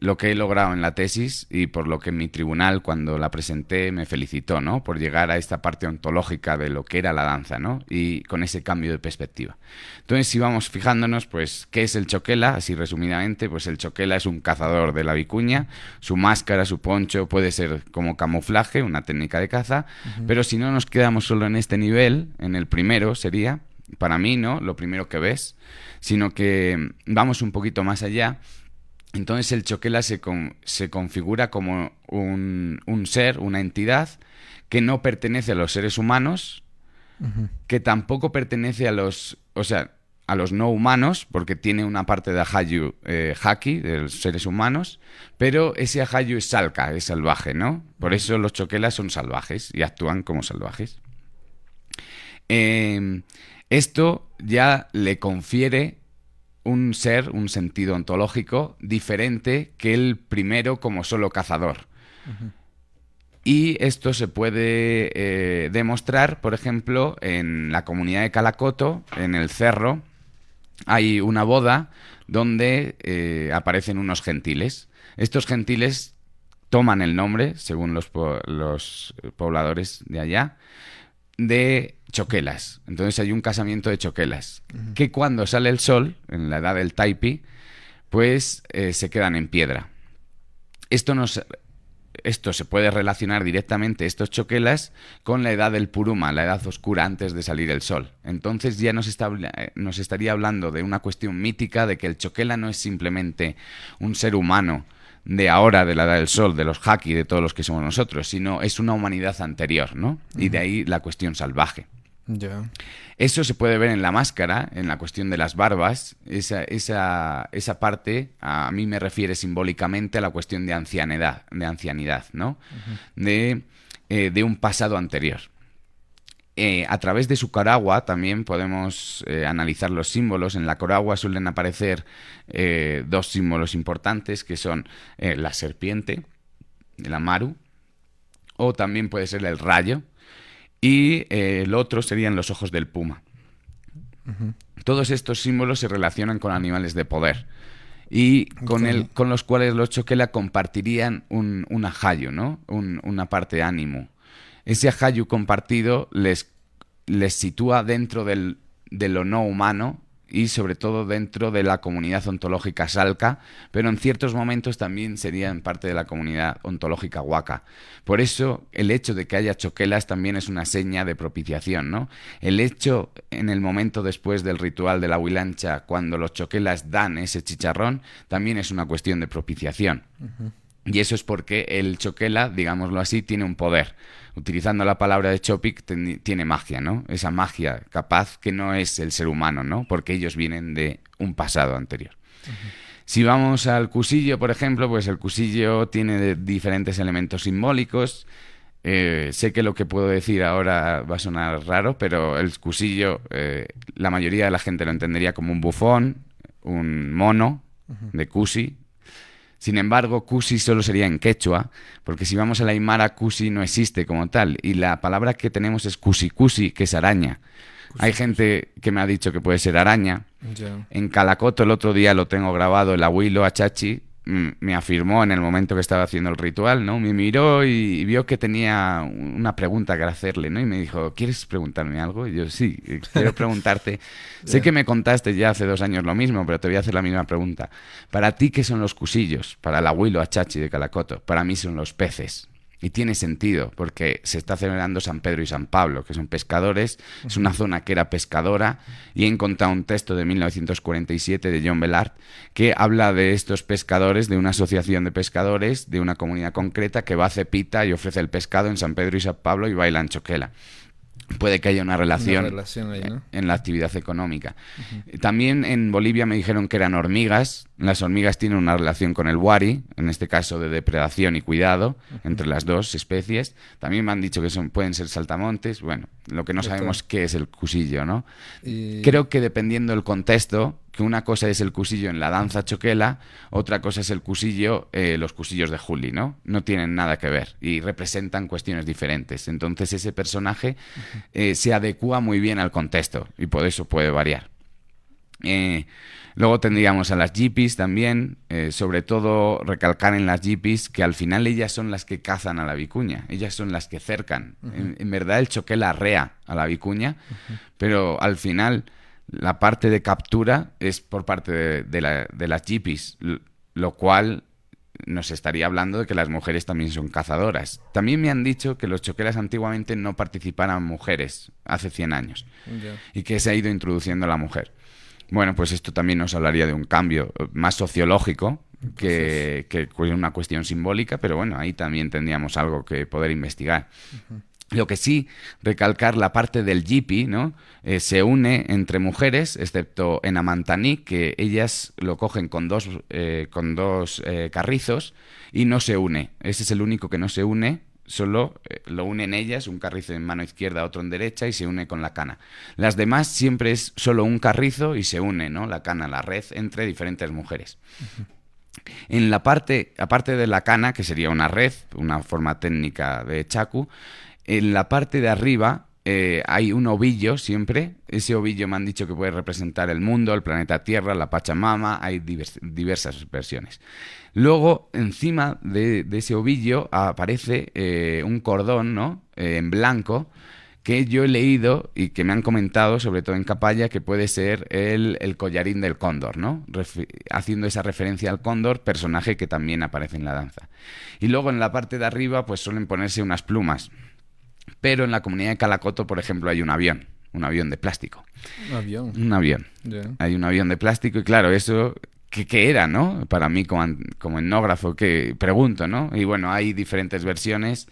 lo que he logrado en la tesis y por lo que mi tribunal, cuando la presenté, me felicitó, ¿no? Por llegar a esta parte ontológica de lo que era la danza, ¿no? Y con ese cambio de perspectiva. Entonces, si vamos fijándonos, pues, ¿qué es el choquela? Así resumidamente, pues el choquela es un cazador de la vicuña. Su máscara, su poncho puede ser como camuflaje, una técnica de caza. Pero si no nos quedamos solo en este nivel, en el primero sería, para mí, ¿no? Lo primero que ves, sino que vamos un poquito más allá. Entonces el choquela se configura como un ser, una entidad que no pertenece a los seres humanos, que tampoco pertenece a los no humanos, porque tiene una parte de Ahayu haki, de los seres humanos, pero ese Ahayu es salka, es salvaje, ¿no? Por eso los choquelas son salvajes y actúan como salvajes. Esto ya le confiere un ser, un sentido ontológico diferente que el primero como solo cazador. Y esto se puede demostrar, por ejemplo, en la comunidad de Calacoto, en el cerro, hay una boda donde aparecen unos gentiles. Estos gentiles toman el nombre, según los pobladores de allá, de choquelas. Entonces hay un casamiento de choquelas, que cuando sale el sol, en la edad del taipi, pues se quedan en piedra. Esto se puede relacionar directamente, estos choquelas, con la edad del puruma, la edad oscura antes de salir el sol. Entonces ya nos estaría hablando de una cuestión mítica, de que el choquela no es simplemente un ser humano de ahora, de la edad del sol, de los haki, de todos los que somos nosotros, sino es una humanidad anterior, ¿no? Y de ahí la cuestión salvaje. Yeah. Eso se puede ver en la máscara, en la cuestión de las barbas. Esa parte a mí me refiere simbólicamente a la cuestión de ancianidad, ¿no? De un pasado anterior. A través de su koragua también podemos analizar los símbolos. En la koragua suelen aparecer dos símbolos importantes, que son la serpiente, la maru, o también puede ser el rayo, y el otro serían los ojos del puma. Todos estos símbolos se relacionan con animales de poder y con los cuales los choquela compartirían un ahayu, ¿no? Una parte de ánimo. Ese ahayu compartido les sitúa dentro de lo no humano y sobre todo dentro de la comunidad ontológica salka, pero en ciertos momentos también serían parte de la comunidad ontológica waka. Por eso el hecho de que haya choquelas también es una seña de propiciación, ¿no? El hecho en el momento después del ritual de la huilancha, cuando los choquelas dan ese chicharrón, también es una cuestión de propiciación. Y eso es porque el choquela, digámoslo así, tiene un poder. Utilizando la palabra de Chopik, tiene magia, ¿no? Esa magia capaz que no es el ser humano, ¿no? Porque ellos vienen de un pasado anterior. Si vamos al cusillo, por ejemplo, pues el cusillo tiene diferentes elementos simbólicos. Sé que lo que puedo decir ahora va a sonar raro, pero el cusillo, la mayoría de la gente lo entendería como un bufón, un mono de cusi. Sin embargo, cusi solo sería en quechua, porque si vamos a la aymara, cusi no existe como tal. Y la palabra que tenemos es cusi, que es araña. Hay gente que me ha dicho que puede ser araña. En Calacoto el otro día lo tengo grabado, el abuelo Achachi me afirmó en el momento que estaba haciendo el ritual, ¿no? Me miró y vio que tenía una pregunta que hacerle, ¿no? Y me dijo, ¿quieres preguntarme algo? Y yo, sí, quiero preguntarte. Sé que me contaste ya hace 2 años lo mismo, pero te voy a hacer la misma pregunta. ¿Para ti qué son los cusillos? Para el abuelo Achachi de Calacoto. Para mí son los peces. Y tiene sentido, porque se está celebrando San Pedro y San Pablo, que son pescadores. Es una zona que era pescadora, y he encontrado un texto de 1947 de John Bellart que habla de estos pescadores, de una asociación de pescadores de una comunidad concreta que va a Cepita y ofrece el pescado en San Pedro y San Pablo y bailan choquela. Puede que haya una relación ahí, ¿no? En la actividad económica. También en Bolivia me dijeron que eran hormigas. Las hormigas tienen una relación con el huari, en este caso de depredación y cuidado, entre las dos especies. También me han dicho que pueden ser saltamontes. Bueno, lo que no sabemos qué es el cusillo, ¿no? Creo que dependiendo del contexto, que una cosa es el cusillo en la danza choquela, otra cosa es el cusillo, los cusillos de Juli, ¿no? No tienen nada que ver y representan cuestiones diferentes. Entonces ese personaje se adecua muy bien al contexto y por eso puede variar. Luego tendríamos a las yipis también, sobre todo recalcar en las yipis que al final ellas son las que cazan a la vicuña, ellas son las que cercan. En verdad el choquela arrea a la vicuña, pero al final la parte de captura es por parte de las yipis, lo cual nos estaría hablando de que las mujeres también son cazadoras. También me han dicho que los choquelas antiguamente no participaran mujeres hace 100 años y que se ha ido introduciendo la mujer. Bueno, pues esto también nos hablaría de un cambio más sociológico que una cuestión simbólica, pero bueno, ahí también tendríamos algo que poder investigar. Lo que sí, recalcar la parte del yipi, ¿no? Se une entre mujeres, excepto en Amantaní, que ellas lo cogen con dos carrizos y no se une. Ese es el único que no se une, solo lo unen ellas, un carrizo en mano izquierda, otro en derecha, y se une con la cana. Las demás siempre es solo un carrizo y se une, ¿no? La cana, la red, entre diferentes mujeres. En la parte, aparte de la cana, que sería una red, una forma técnica de chacu, en la parte de arriba hay un ovillo siempre. Ese ovillo me han dicho que puede representar el mundo, el planeta Tierra, la Pachamama. Hay diversas versiones. Luego, encima de ese ovillo aparece un cordón, ¿no? En blanco, que yo he leído y que me han comentado, sobre todo en Capaya, que puede ser el collarín del cóndor, ¿no? Haciendo esa referencia al cóndor, personaje que también aparece en la danza. Y luego en la parte de arriba pues suelen ponerse unas plumas. Pero en la comunidad de Calacoto, por ejemplo, hay un avión de plástico. Un avión. Yeah. Hay un avión de plástico y claro, eso, ¿qué era, no? Para mí como etnógrafo, que pregunto, ¿no? Y bueno, hay diferentes versiones.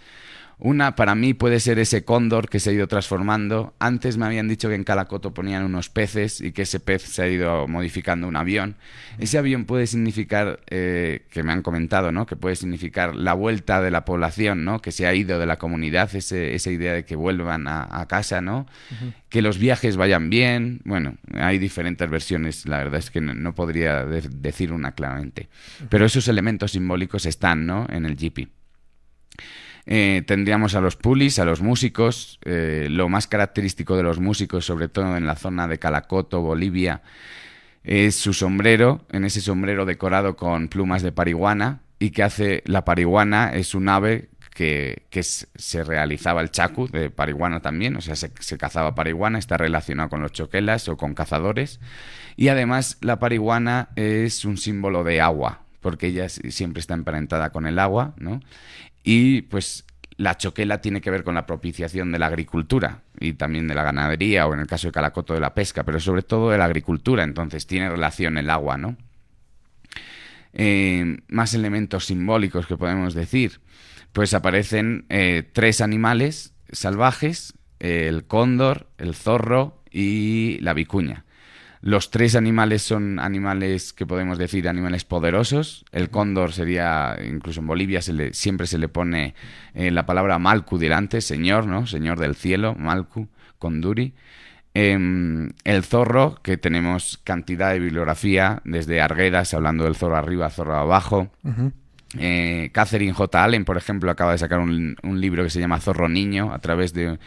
Una, para mí, puede ser ese cóndor que se ha ido transformando. Antes me habían dicho que en Calacoto ponían unos peces y que ese pez se ha ido modificando un avión. Ese avión puede significar, que me han comentado, ¿no? Que puede significar la vuelta de la población, ¿no? Que se ha ido de la comunidad, esa idea de que vuelvan a casa, ¿no? Que los viajes vayan bien. Bueno, hay diferentes versiones. La verdad es que no podría decir una claramente. Pero esos elementos simbólicos están, ¿no? En el yipi. Tendríamos a los pulis, a los músicos. Lo más característico de los músicos, sobre todo en la zona de Calacoto, Bolivia, es su sombrero. En ese sombrero decorado con plumas de parihuana. Y que hace la parihuana es un ave que se realizaba el chacu de parihuana también. O sea, se cazaba parihuana, está relacionado con los choquelas o con cazadores. Y además la parihuana es un símbolo de agua, porque ella siempre está emparentada con el agua, ¿no? Y pues la choquela tiene que ver con la propiciación de la agricultura y también de la ganadería, o en el caso de Calacoto de la pesca, pero sobre todo de la agricultura. Entonces tiene relación el agua, ¿no? Más elementos simbólicos que podemos decir. Pues aparecen 3 animales salvajes: el cóndor, el zorro y la vicuña. Los 3 animales son animales que podemos decir animales poderosos. El cóndor sería, incluso en Bolivia siempre se le pone la palabra malcu delante, señor, ¿no? Señor del cielo, malcu, conduri. El zorro, que tenemos cantidad de bibliografía, desde Arguedas, hablando del zorro arriba, zorro abajo. Catherine J. Allen, por ejemplo, acaba de sacar un libro que se llama Zorro Niño, a través de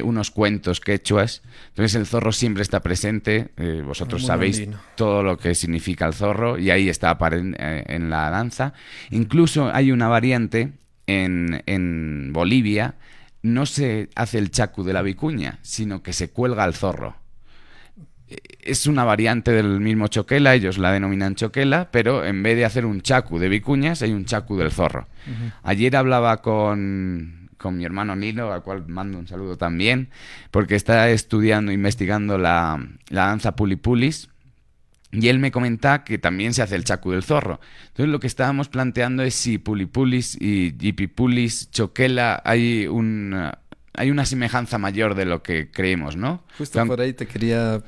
unos cuentos quechuas. Entonces el zorro siempre está presente. Vosotros sabéis andino todo lo que significa el zorro y ahí está en la danza. Incluso hay una variante en Bolivia. No se hace el chacu de la vicuña, sino que se cuelga al zorro. Es una variante del mismo choquela, ellos la denominan choquela, pero en vez de hacer un chacu de vicuñas, hay un chacu del zorro. Ayer hablaba con mi hermano Nilo, al cual mando un saludo también, porque está estudiando, investigando la danza pulipulis, y él me comenta que también se hace el chacu del zorro. Entonces lo que estábamos planteando es si pulipulis y jipipulis, choquela, hay una semejanza mayor de lo que creemos, ¿no? Justo por ahí te quería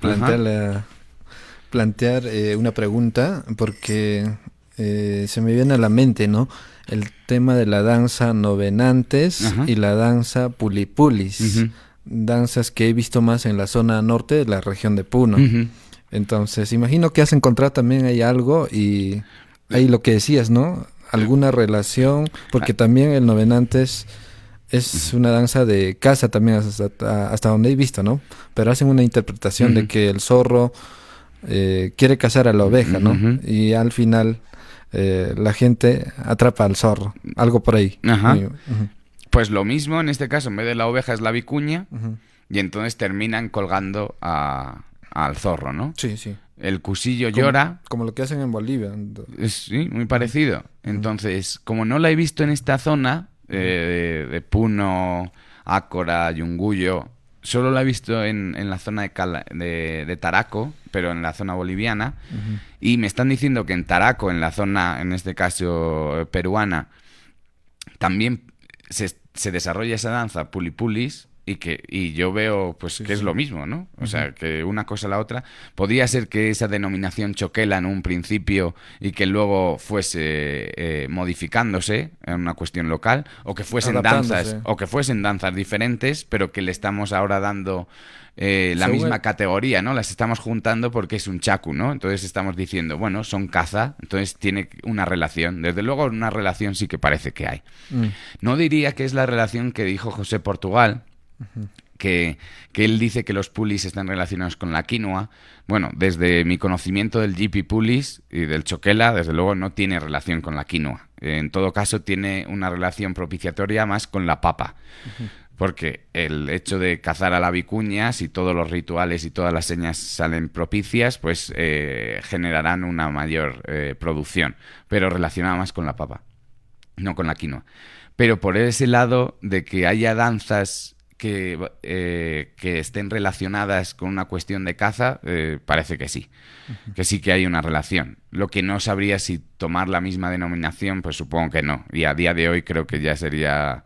plantear una pregunta, porque se me viene a la mente, ¿no? El tema de la danza novenantes y la danza pulipulis. Danzas que he visto más en la zona norte de la región de Puno. Entonces, imagino que has encontrado también ahí algo y ahí lo que decías, ¿no? Alguna relación, porque también el novenantes es una danza de caza también hasta donde he visto, ¿no? Pero hacen una interpretación de que el zorro quiere cazar a la oveja, ¿no? Y al final la gente atrapa al zorro, algo por ahí. Pues lo mismo en este caso, en vez de la oveja es la vicuña y entonces terminan colgando al zorro, ¿no? Sí, sí. El cusillo llora. Como lo que hacen en Bolivia. Sí, muy parecido. Entonces, como no la he visto en esta zona de Puno, Ácora, Yunguyo, solo la he visto en la zona de Taraco, pero en la zona boliviana, y me están diciendo que en Taraco, en la zona, en este caso peruana, también se desarrolla esa danza pulipulis, y yo veo pues que es lo mismo, ¿no? O sea, que una cosa a la otra. Podría ser que esa denominación choquela en un principio y que luego fuese modificándose en una cuestión local, o que fuesen danzas diferentes, pero que le estamos ahora dando la misma categoría, ¿no? Las estamos juntando porque es un chacu, ¿no? Entonces estamos diciendo, bueno, son caza, entonces tiene una relación. Desde luego una relación sí que parece que hay. No diría que es la relación que dijo José Portugal, que él dice que los pulis están relacionados con la quinoa. Bueno, desde mi conocimiento del jipi pulis y del choquela, desde luego no tiene relación con la quinoa. En todo caso, tiene una relación propiciatoria más con la papa. Porque el hecho de cazar a la vicuña, si todos los rituales y todas las señas salen propicias, pues generarán una mayor producción, pero relacionada más con la papa, no con la quinoa. Pero por ese lado de que haya danzas que estén relacionadas con una cuestión de caza, parece que sí. Que sí que hay una relación. Lo que no sabría si tomar la misma denominación, pues supongo que no. Y a día de hoy creo que ya sería...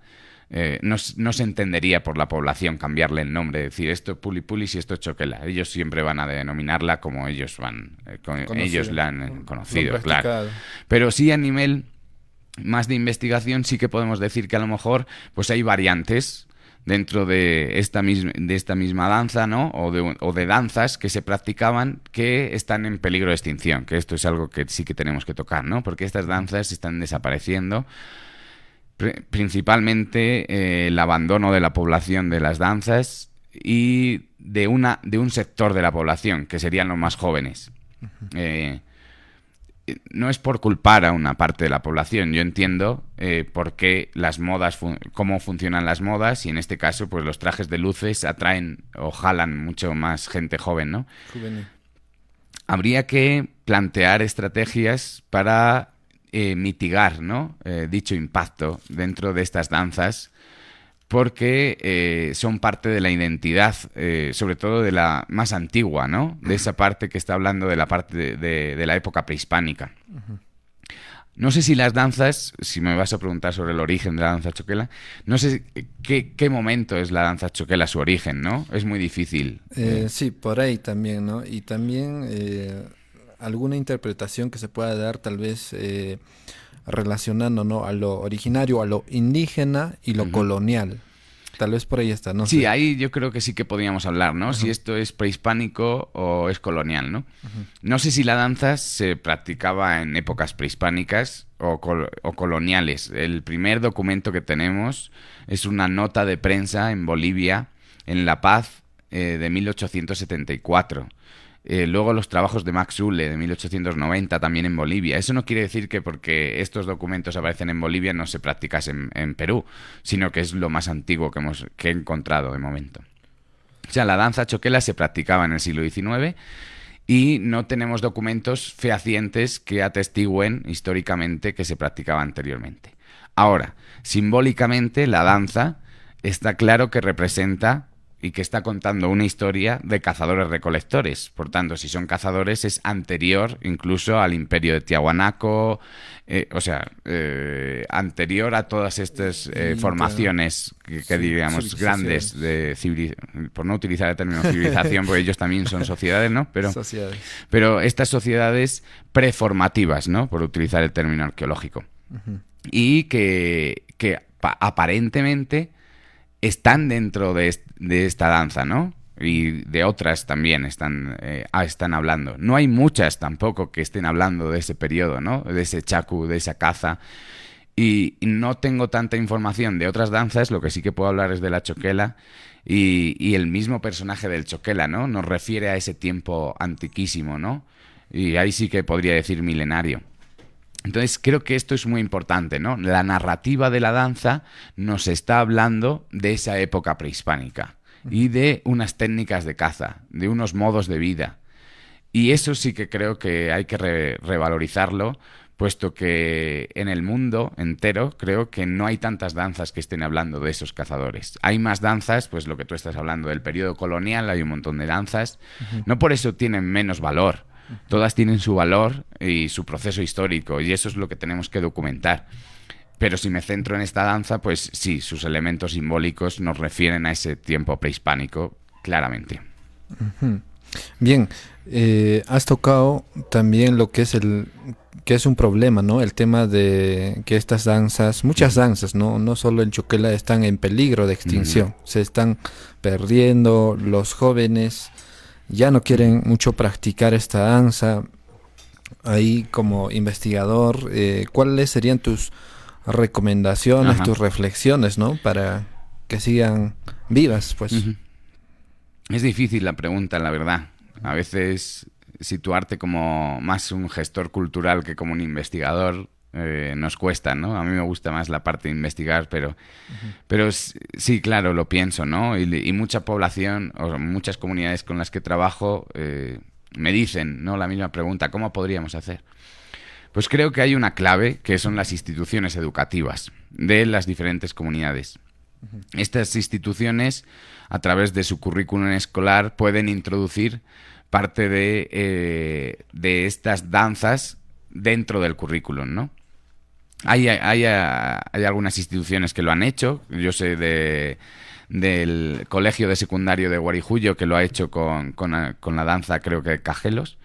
no se entendería por la población cambiarle el nombre, decir esto es pulipulis y esto es choquela. Ellos siempre van a denominarla como ellos ellos la han conocido, claro. Pero sí, a nivel más de investigación, sí que podemos decir que a lo mejor pues hay variantes dentro de esta misma danza, ¿no? O de danzas que se practicaban que están en peligro de extinción, que esto es algo que sí que tenemos que tocar, ¿no? Porque estas danzas están desapareciendo, principalmente el abandono de la población de las danzas y de un sector de la población, que serían los más jóvenes. No es por culpar a una parte de la población. Yo entiendo por qué las modas, cómo funcionan las modas, y en este caso, pues los trajes de luces atraen o jalan mucho más gente joven, ¿no? Juvenil. Habría que plantear estrategias para mitigar, ¿no? Dicho impacto dentro de estas danzas, porque son parte de la identidad, sobre todo de la más antigua, ¿no? De esa parte que está hablando de la parte de la época prehispánica. No sé si las danzas, si me vas a preguntar sobre el origen de la danza choquela, no sé qué momento es la danza choquela, su origen, ¿no? Es muy difícil. Sí, por ahí también, ¿no? Y también alguna interpretación que se pueda dar tal vez relacionando, ¿no? A lo originario, a lo indígena y lo colonial. tal vez por ahí está, no Sí, sé. ahí yo creo que sí que podríamos hablar, ¿no? Si esto es prehispánico o es colonial, ¿no? No sé si la danza se practicaba en épocas prehispánicas o coloniales. El primer documento que tenemos es una nota de prensa en Bolivia, en La Paz, de 1874. Luego los trabajos de Max Uhle de 1890 también en Bolivia. Eso no quiere decir que porque estos documentos aparecen en Bolivia no se practicasen en Perú, sino que es lo más antiguo que he encontrado de momento. O sea, la danza choquela se practicaba en el siglo XIX y no tenemos documentos fehacientes que atestiguen históricamente que se practicaba anteriormente. Ahora, simbólicamente la danza está claro que representa y que está contando una historia de cazadores-recolectores. Por tanto, si son cazadores, es anterior incluso al imperio de Tiahuanaco, anterior a todas estas formaciones que diríamos grandes, por no utilizar el término civilización, porque ellos también son sociedades, ¿no? Pero estas sociedades preformativas, ¿no? Por utilizar el término arqueológico. Y que aparentemente están dentro de esta danza, ¿no? Y de otras también están hablando. No hay muchas tampoco que estén hablando de ese periodo, ¿no? De ese chacu, de esa caza. Y no tengo tanta información de otras danzas, lo que sí que puedo hablar es de la choquela. Y el mismo personaje del choquela, ¿no? Nos refiere a ese tiempo antiquísimo, ¿no? Y ahí sí que podría decir milenario. Entonces creo que esto es muy importante, ¿no? La narrativa de la danza nos está hablando de esa época prehispánica y de unas técnicas de caza, de unos modos de vida. Y eso sí que creo que hay que revalorizarlo, puesto que en el mundo entero creo que no hay tantas danzas que estén hablando de esos cazadores. Hay más danzas, pues lo que tú estás hablando del periodo colonial, hay un montón de danzas. No por eso tienen menos valor. Todas tienen su valor y su proceso histórico, y eso es lo que tenemos que documentar. Pero si me centro en esta danza, pues sí, sus elementos simbólicos nos refieren a ese tiempo prehispánico, claramente. Bien, has tocado también lo que es un problema, ¿no? El tema de que estas danzas, muchas danzas, no solo en choquela, están en peligro de extinción. Se están perdiendo, los jóvenes ya no quieren mucho practicar esta danza. Ahí como investigador, ¿cuáles serían tus recomendaciones, tus reflexiones, ¿no? Para que sigan vivas, pues. Es difícil la pregunta, la verdad. A veces situarte como más un gestor cultural que como un investigador nos cuesta, ¿no? A mí me gusta más la parte de investigar, pero sí, claro, lo pienso, ¿no? Y mucha población o muchas comunidades con las que trabajo me dicen, ¿no? La misma pregunta, ¿cómo podríamos hacer? Pues creo que hay una clave, que son las instituciones educativas de las diferentes comunidades. Estas instituciones, a través de su currículum escolar, pueden introducir parte de estas danzas dentro del currículum, ¿no? Hay algunas instituciones que lo han hecho. Yo sé del colegio de secundario de Guarijuyo, que lo ha hecho con la danza, creo que Cajelos.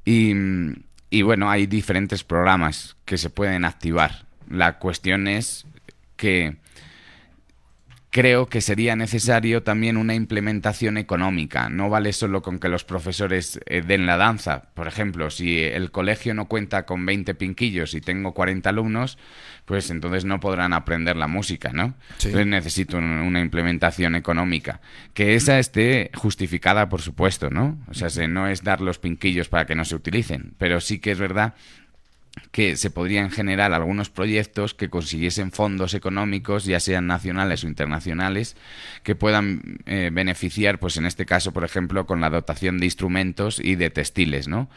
Y bueno, hay diferentes programas que se pueden activar. La cuestión es que creo que sería necesario también una implementación económica. No vale solo con que los profesores den la danza. Por ejemplo, si el colegio no cuenta con 20 pinquillos y tengo 40 alumnos, pues entonces no podrán aprender la música, ¿no? Sí. Entonces necesito una implementación económica. Que esa esté justificada, por supuesto, ¿no? O sea, no es dar los pinquillos para que no se utilicen, pero sí que es verdad que se podrían generar algunos proyectos que consiguiesen fondos económicos, ya sean nacionales o internacionales, que puedan beneficiar, pues en este caso, por ejemplo, con la dotación de instrumentos y de textiles, ¿no?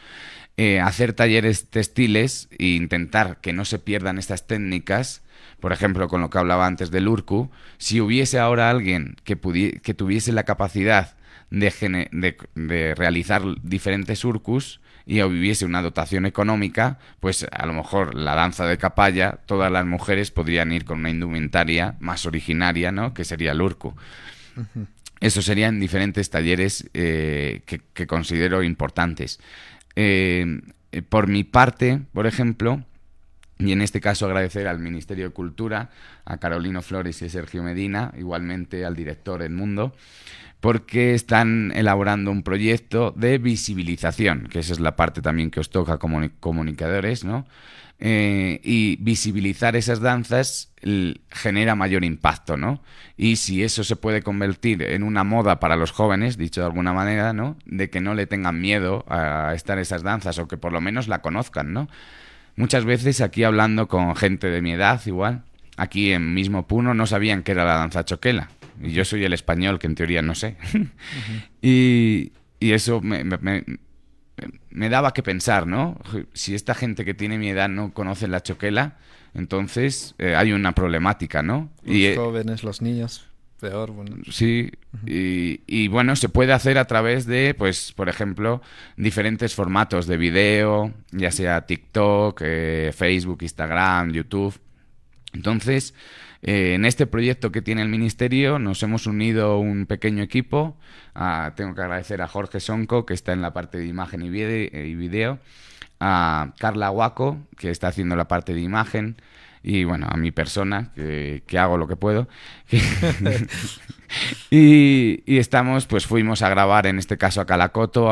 Hacer talleres textiles e intentar que no se pierdan estas técnicas. Por ejemplo, con lo que hablaba antes del urku, si hubiese ahora alguien que tuviese la capacidad de realizar diferentes urkus y hubiese una dotación económica, pues a lo mejor la danza de Capaya, todas las mujeres podrían ir con una indumentaria más originaria, ¿no? Que sería el urku. Eso serían diferentes talleres que considero importantes. Por mi parte, por ejemplo, Y en este caso agradecer al Ministerio de Cultura, a Carolino Flores y a Sergio Medina, igualmente al director Edmundo, porque están elaborando un proyecto de visibilización, que esa es la parte también que os toca como comunicadores, ¿no? Y visibilizar esas danzas genera mayor impacto, ¿no? Y si eso se puede convertir en una moda para los jóvenes, dicho de alguna manera, ¿no? De que no le tengan miedo a estar esas danzas o que por lo menos la conozcan, ¿no? Muchas veces aquí hablando con gente de mi edad, igual, aquí en mismo Puno no sabían qué era la danza choquela. Y yo soy el español, que en teoría no sé. Y eso me daba que pensar, ¿no? Si esta gente que tiene mi edad no conoce la choquela, entonces hay una problemática, ¿no? Los jóvenes, los niños, peor. Bueno. Sí, y bueno, se puede hacer a través de, pues, por ejemplo, diferentes formatos de video, ya sea TikTok, Facebook, Instagram, YouTube. Entonces, en este proyecto que tiene el Ministerio nos hemos unido un pequeño equipo. Tengo que agradecer a Jorge Sonco, que está en la parte de imagen y video, a Carla Guaco, que está haciendo la parte de imagen, y bueno, a mi persona, que hago lo que puedo. y estamos, pues fuimos a grabar, en este caso a Calacoto.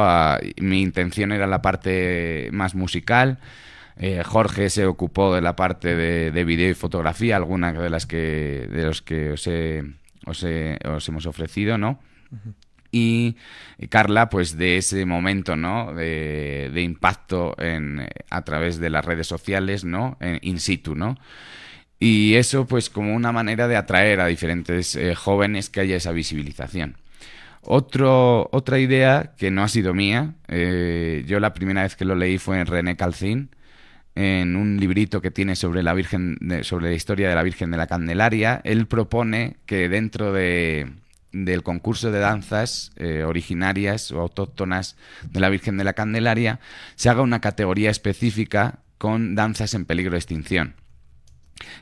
Mi intención era la parte más musical. Jorge se ocupó de la parte de video y fotografía, algunas de los que os hemos ofrecido, ¿no? Uh-huh. Y Carla, pues de ese momento, ¿no? de impacto a través de las redes sociales, ¿no? In situ, ¿no? Y eso, pues, como una manera de atraer a diferentes jóvenes, que haya esa visibilización. Otra idea que no ha sido mía, yo la primera vez que lo leí fue en René Calcín, en un librito que tiene sobre la historia de la Virgen de la Candelaria. Él propone que dentro del concurso de danzas originarias o autóctonas de la Virgen de la Candelaria se haga una categoría específica con danzas en peligro de extinción.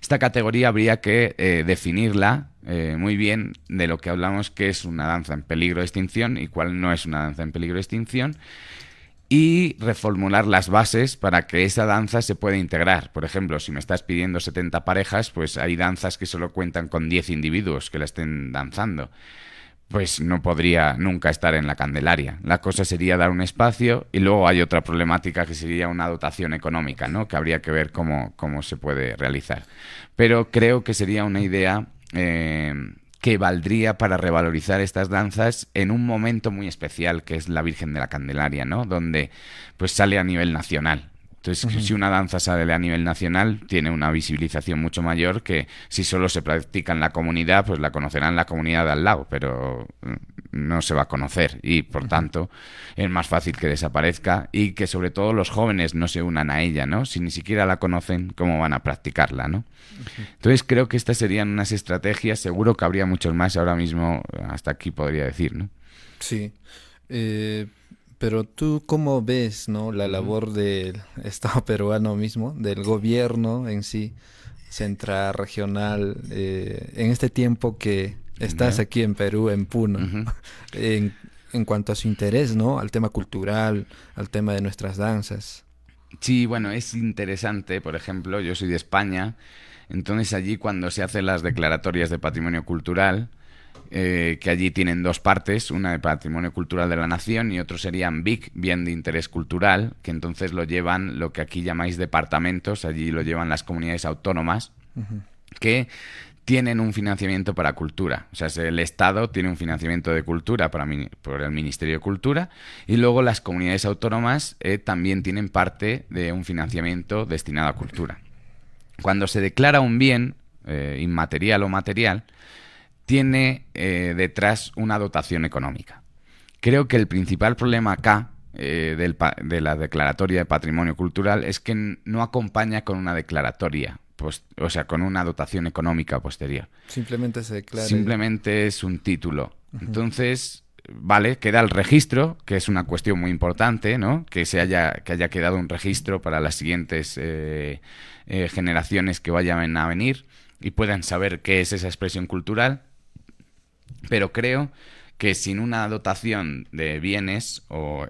Esta categoría habría que definirla muy bien, de lo que hablamos que es una danza en peligro de extinción y cuál no es una danza en peligro de extinción, y reformular las bases para que esa danza se pueda integrar. Por ejemplo, si me estás pidiendo 70 parejas, pues hay danzas que solo cuentan con 10 individuos que la estén danzando. Pues no podría nunca estar en la Candelaria. La cosa sería dar un espacio, y luego hay otra problemática que sería una dotación económica, ¿no? Que habría que ver cómo se puede realizar. Pero creo que sería una idea que valdría para revalorizar estas danzas en un momento muy especial, que es la Virgen de la Candelaria, ¿no? Donde pues sale a nivel nacional. Entonces, uh-huh, si una danza sale a nivel nacional, tiene una visibilización mucho mayor que si solo se practica en la comunidad, pues la conocerán la comunidad de al lado, pero no se va a conocer, y por tanto es más fácil que desaparezca y que sobre todo los jóvenes no se unan a ella, ¿no? Si ni siquiera la conocen, ¿cómo van a practicarla, no? Entonces creo que estas serían unas estrategias. Seguro que habría muchos más, ahora mismo hasta aquí podría decir, ¿no? Sí. Pero tú, ¿cómo ves, no, la labor del Estado peruano mismo, del gobierno en sí, central, regional, en este tiempo que estás aquí en Perú, en Puno, en cuanto a su interés, ¿no? Al tema cultural, al tema de nuestras danzas? Sí, bueno, es interesante. Por ejemplo, yo soy de España, entonces allí cuando se hacen las declaratorias de patrimonio cultural, que allí tienen dos partes, una de patrimonio cultural de la nación y otro serían BIC, bien de interés cultural, que entonces lo llevan lo que aquí llamáis departamentos, allí lo llevan las comunidades autónomas, que tienen un financiamiento para cultura. O sea, el Estado tiene un financiamiento de cultura por el Ministerio de Cultura, y luego las comunidades autónomas también tienen parte de un financiamiento destinado a cultura. Cuando se declara un bien inmaterial o material, tiene detrás una dotación económica. Creo que el principal problema acá de la declaratoria de patrimonio cultural es que no acompaña con una declaratoria, o sea, con una dotación económica posterior. Simplemente se declara. Simplemente es un título. Entonces, vale, queda el registro, que es una cuestión muy importante, ¿no? Que haya quedado un registro para las siguientes generaciones que vayan a venir y puedan saber qué es esa expresión cultural. Pero creo que sin una dotación de bienes o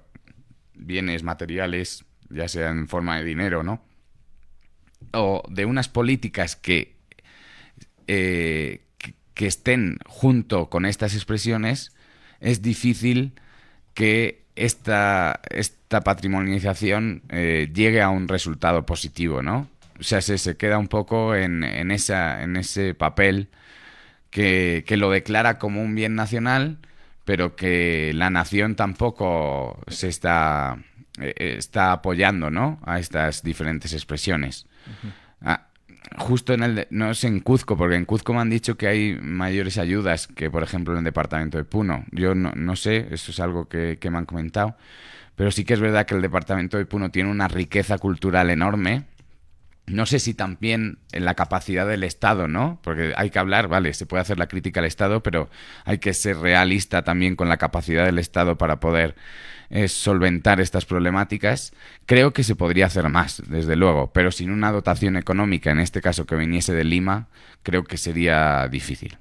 bienes materiales, ya sea en forma de dinero, ¿no? o de unas políticas que estén junto con estas expresiones, es difícil que esta patrimonialización llegue a un resultado positivo, ¿no? O sea, se queda un poco en ese papel que lo declara como un bien nacional, pero que la nación tampoco se está apoyando, ¿no?, a estas diferentes expresiones. Ah, justo no es en Cuzco, porque en Cuzco me han dicho que hay mayores ayudas que, por ejemplo, en el departamento de Puno. Yo no sé, eso es algo que me han comentado, pero sí que es verdad que el departamento de Puno tiene una riqueza cultural enorme. No sé si también en la capacidad del Estado, ¿no? Porque hay que hablar, vale, se puede hacer la crítica al Estado, pero hay que ser realista también con la capacidad del Estado para poder solventar estas problemáticas. Creo que se podría hacer más, desde luego, pero sin una dotación económica, en este caso que viniese de Lima, creo que sería difícil.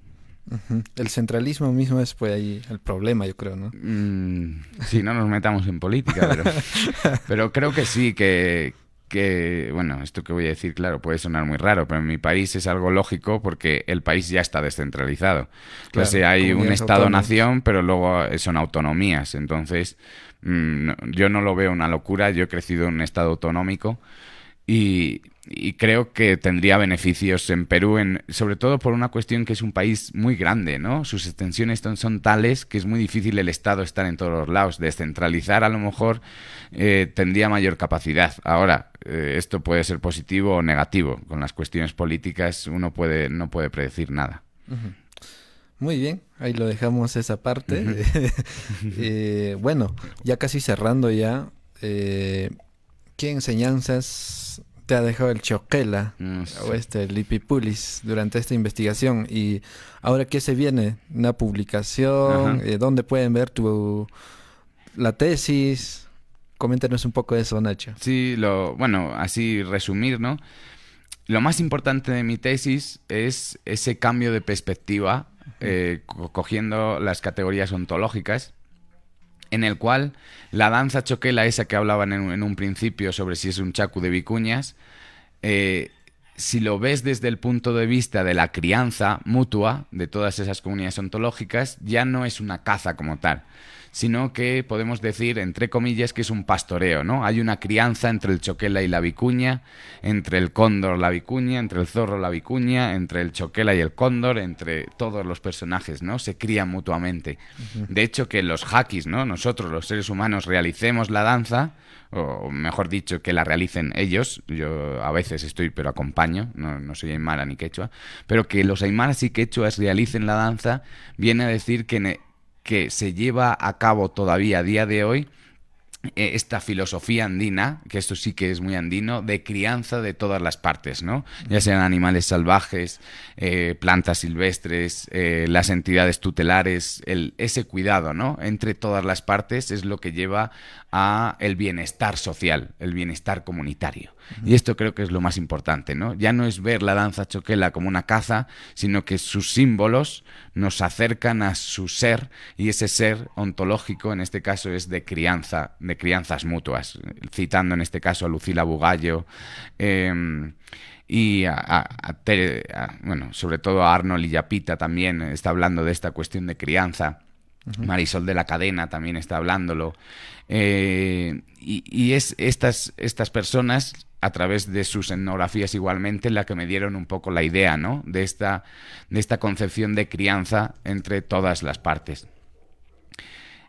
El centralismo mismo es pues ahí el problema, yo creo, ¿no? Sí, no nos metamos en política, pero creo que sí, bueno, esto que voy a decir, claro, puede sonar muy raro, pero en mi país es algo lógico porque el país ya está descentralizado. Claro, Entonces hay un autónomas. Estado-nación, pero luego son autonomías. Entonces, yo no lo veo una locura. Yo he crecido en un Estado autonómico y creo que tendría beneficios en Perú, sobre todo por una cuestión que es un país muy grande, ¿no? Sus extensiones son tales que es muy difícil el Estado estar en todos los lados. Descentralizar a lo mejor tendría mayor capacidad. Ahora, esto puede ser positivo o negativo. Con las cuestiones políticas uno no puede predecir nada. Muy bien, ahí lo dejamos esa parte. Uh-huh. Bueno, ya casi cerrando ya, ¿qué enseñanzas te ha dejado el Choquela o el Lipipulis durante esta investigación? Y ahora, ¿qué se viene? ¿Una publicación? Ajá. ¿Dónde pueden ver la tesis? Coméntanos un poco de eso, Nacho. Sí, bueno, así resumir, ¿no? Lo más importante de mi tesis es ese cambio de perspectiva, cogiendo las categorías ontológicas, en el cual la danza choquela, esa que hablaban en un principio sobre si es un chacu de vicuñas, si lo ves desde el punto de vista de la crianza mutua de todas esas comunidades ontológicas, ya no es una caza como tal, sino que podemos decir, entre comillas, que es un pastoreo, ¿no? Hay una crianza entre el choquela y la vicuña, entre el cóndor la vicuña, entre el zorro la vicuña, entre el choquela y el cóndor, entre todos los personajes, ¿no? Se crían mutuamente. De hecho, que los jaquis, ¿no?, nosotros, los seres humanos, realicemos la danza, o mejor dicho, que la realicen ellos. Yo a veces estoy, pero acompaño, no soy aymara ni quechua, pero que los aymaras y quechuas realicen la danza, viene a decir que se lleva a cabo todavía a día de hoy esta filosofía andina, que esto sí que es muy andino, de crianza de todas las partes, ¿no? Ya sean animales salvajes, plantas silvestres, las entidades tutelares, ese cuidado, ¿no?, entre todas las partes es lo que lleva a el bienestar social, el bienestar comunitario. Y esto creo que es lo más importante, ¿no? Ya no es ver la danza choquela como una caza, sino que sus símbolos nos acercan a su ser, y ese ser ontológico en este caso es de crianzas mutuas, citando en este caso a Lucila Bugallo, y bueno, sobre todo a Arnold Illapita también está hablando de esta cuestión de crianza. Marisol de la Cadena también está hablándolo. Y es estas personas, a través de sus etnografías igualmente, la que me dieron un poco la idea, ¿no?, de esta concepción de crianza entre todas las partes.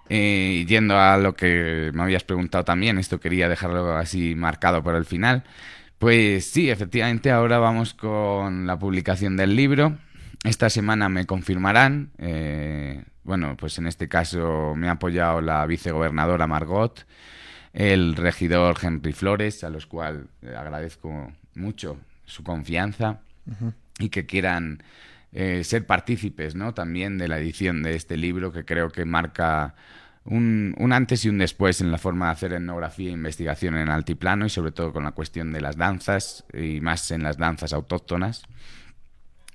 Yendo a lo que me habías preguntado también, esto quería dejarlo así marcado para el final. Pues sí, efectivamente, ahora vamos con la publicación del libro. Esta semana me confirmarán. Bueno, pues en este caso me ha apoyado la vicegobernadora Margot, el regidor Henry Flores, a los cuales agradezco mucho su confianza y que quieran ser partícipes, ¿no?, también de la edición de este libro, que creo que marca un antes y un después en la forma de hacer etnografía e investigación en altiplano, y sobre todo con la cuestión de las danzas, y más en las danzas autóctonas.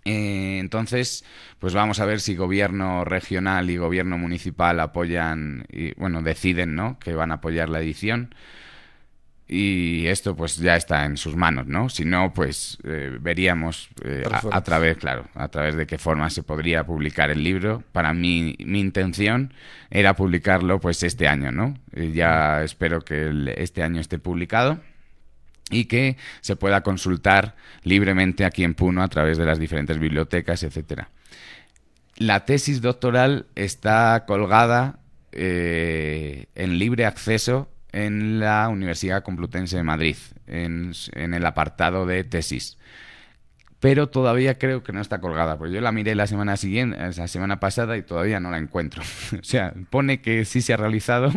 Entonces, pues vamos a ver si gobierno regional y gobierno municipal apoyan y, bueno, deciden, ¿no?, que van a apoyar la edición. y esto pues ya está en sus manos, ¿no? Si no, pues veríamos a través, claro, a través de qué forma se podría publicar el libro. Para mí, mi intención era publicarlo pues este año, ¿no? Ya espero que este año esté publicado y que se pueda consultar libremente aquí en Puno a través de las diferentes bibliotecas, etcétera. La tesis doctoral está colgada en libre acceso en la Universidad Complutense de Madrid, en el apartado de tesis. Pero todavía creo que no está colgada, porque yo la miré la semana pasada y todavía no la encuentro. O sea, pone que sí se ha realizado,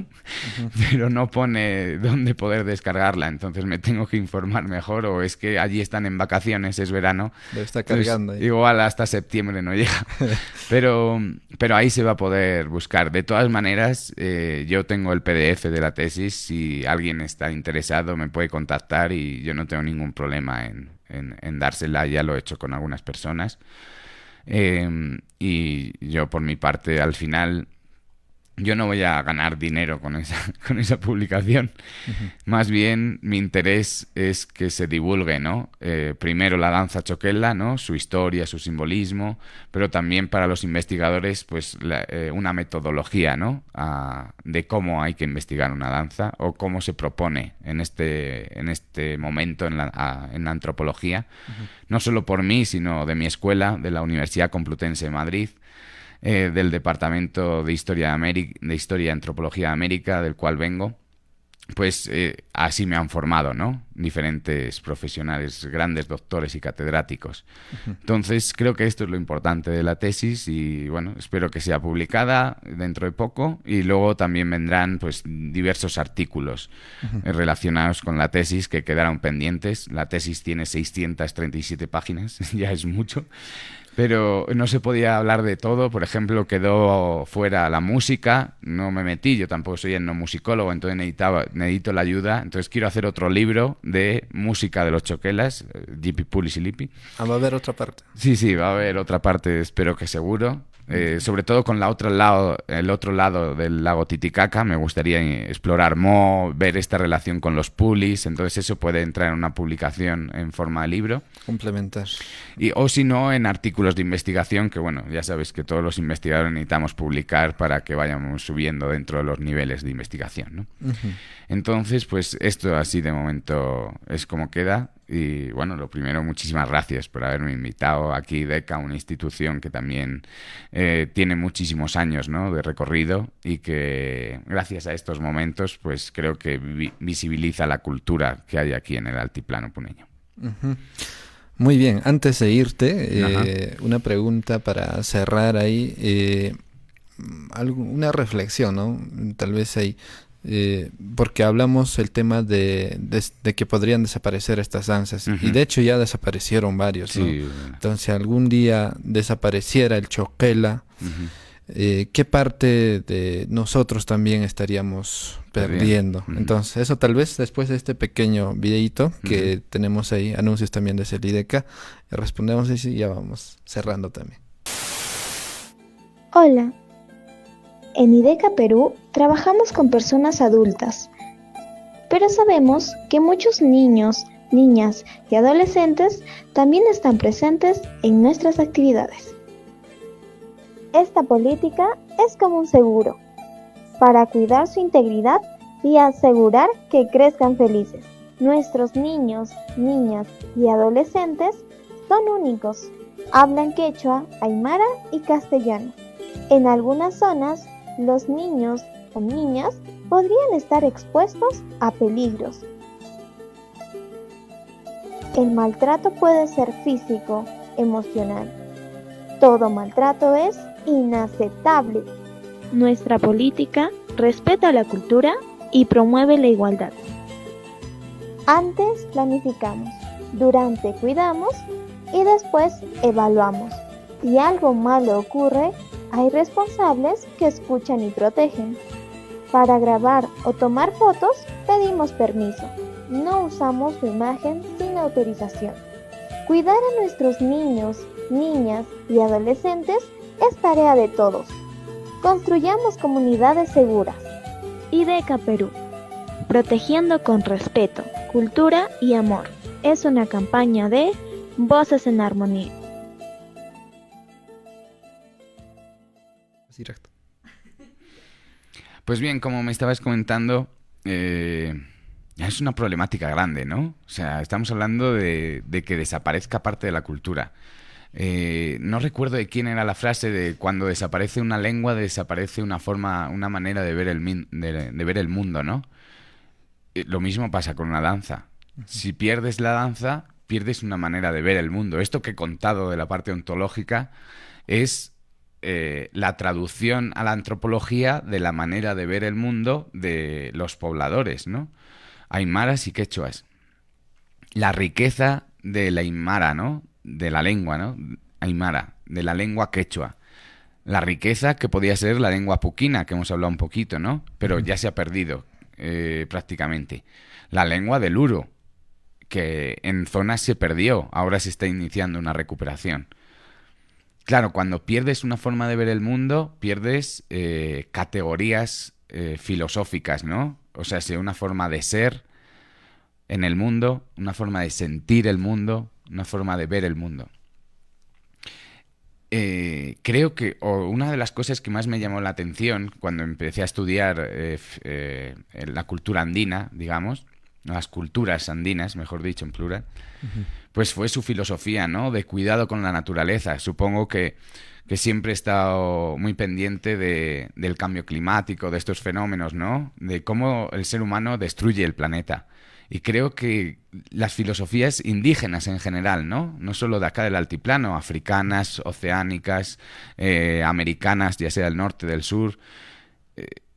pero no pone dónde poder descargarla. Entonces me tengo que informar mejor, o es que allí están en vacaciones, es verano. Debe estar cargando ahí. Igual hasta septiembre no llega. Pero ahí se va a poder buscar. De todas maneras, yo tengo el PDF de la tesis. Si alguien está interesado me puede contactar y yo no tengo ningún problema en dársela. Ya lo he hecho con algunas personas. Y yo por mi parte, al final, yo no voy a ganar dinero con esa publicación. Más bien mi interés es que se divulgue, ¿no? Primero la danza choquela, ¿no? Su historia, su simbolismo, pero también para los investigadores pues una metodología, ¿no? De cómo hay que investigar una danza o cómo se propone en este momento en la antropología, no solo por mí, sino de mi escuela, de la Universidad Complutense de Madrid, del Departamento de Historia y Antropología de América, del cual vengo. Pues así me han formado, ¿no? Diferentes profesionales, grandes doctores y catedráticos. Entonces creo que esto es lo importante de la tesis y bueno, espero que sea publicada dentro de poco, y luego también vendrán pues diversos artículos relacionados con la tesis que quedaron pendientes. La tesis tiene 637 páginas, ya es mucho. Pero no se podía hablar de todo. Por ejemplo, quedó fuera la música. No me metí, yo tampoco soy etnomusicólogo, entonces necesito la ayuda. Entonces quiero hacer otro libro de música de los choquelas, Yipi Puli Silipi. ¿Va a haber otra parte? Sí, va a haber otra parte, espero que seguro. Sobre todo con el otro lado del lago Titicaca. Me gustaría explorar ver esta relación con los pulis. Entonces eso puede entrar en una publicación en forma de libro. Complementar. O si no, en artículos de investigación, que bueno, ya sabes que todos los investigadores necesitamos publicar para que vayamos subiendo dentro de los niveles de investigación, ¿no? Entonces, pues esto así de momento es como queda. Y bueno, lo primero, muchísimas gracias por haberme invitado aquí, IDECA, una institución que también tiene muchísimos años, ¿no?, de recorrido, y que gracias a estos momentos pues creo que visibiliza la cultura que hay aquí en el altiplano puneño. Muy bien, antes de irte, una pregunta para cerrar ahí, una reflexión, ¿no? Tal vez ahí, porque hablamos el tema de que podrían desaparecer estas danzas, y de hecho ya desaparecieron varios, ¿no? Sí. Entonces, algún día desapareciera el choquela, ¿qué parte de nosotros también estaríamos perdiendo? Entonces, eso tal vez después de este pequeño videíto que tenemos ahí, anuncios también de Celideca, respondemos y ya vamos cerrando también. Hola. En IDECA Perú trabajamos con personas adultas, pero sabemos que muchos niños, niñas y adolescentes también están presentes en nuestras actividades. Esta política es como un seguro para cuidar su integridad y asegurar que crezcan felices. Nuestros niños, niñas y adolescentes son únicos. Hablan quechua, aymara y castellano. En algunas zonas, los niños o niñas podrían estar expuestos a peligros. El maltrato puede ser físico, emocional. Todo maltrato es inaceptable. Nuestra política respeta la cultura y promueve la igualdad. Antes planificamos, durante cuidamos y después evaluamos. Si algo malo ocurre, hay responsables que escuchan y protegen. Para grabar o tomar fotos, pedimos permiso. No usamos su imagen sin autorización. Cuidar a nuestros niños, niñas y adolescentes es tarea de todos. Construyamos comunidades seguras. IDECA Perú. protegiendo con respeto, cultura y amor. Es una campaña de Voces en Armonía. Directo. Pues bien, como me estabas comentando, es una problemática grande, ¿no? O sea, estamos hablando de que desaparezca parte de la cultura. No recuerdo de quién era la frase de cuando desaparece una lengua, desaparece una forma, una manera de ver de ver el mundo, ¿no? Lo mismo pasa con una danza. Si pierdes la danza, pierdes una manera de ver el mundo. Esto que he contado de la parte ontológica es la traducción a la antropología de la manera de ver el mundo de los pobladores, ¿no? Aymaras y quechuas. La riqueza de la aymara, ¿no? De la lengua, ¿no? Aymara, de la lengua quechua. La riqueza que podía ser la lengua puquina, que hemos hablado un poquito, ¿no? Pero ya se ha perdido prácticamente. La lengua del uro, que en zonas se perdió, ahora se está iniciando una recuperación. Claro, cuando pierdes una forma de ver el mundo, pierdes categorías filosóficas, ¿no? O sea, una forma de ser en el mundo, una forma de sentir el mundo, una forma de ver el mundo. Creo que una de las cosas que más me llamó la atención cuando empecé a estudiar la cultura andina, digamos, las culturas andinas, mejor dicho, en plural, pues fue su filosofía, ¿no? De cuidado con la naturaleza. Supongo que siempre he estado muy pendiente del cambio climático, de estos fenómenos, ¿no? De cómo el ser humano destruye el planeta. Y creo que las filosofías indígenas en general, ¿no? No solo de acá del altiplano, africanas, oceánicas, americanas, ya sea del norte, del sur,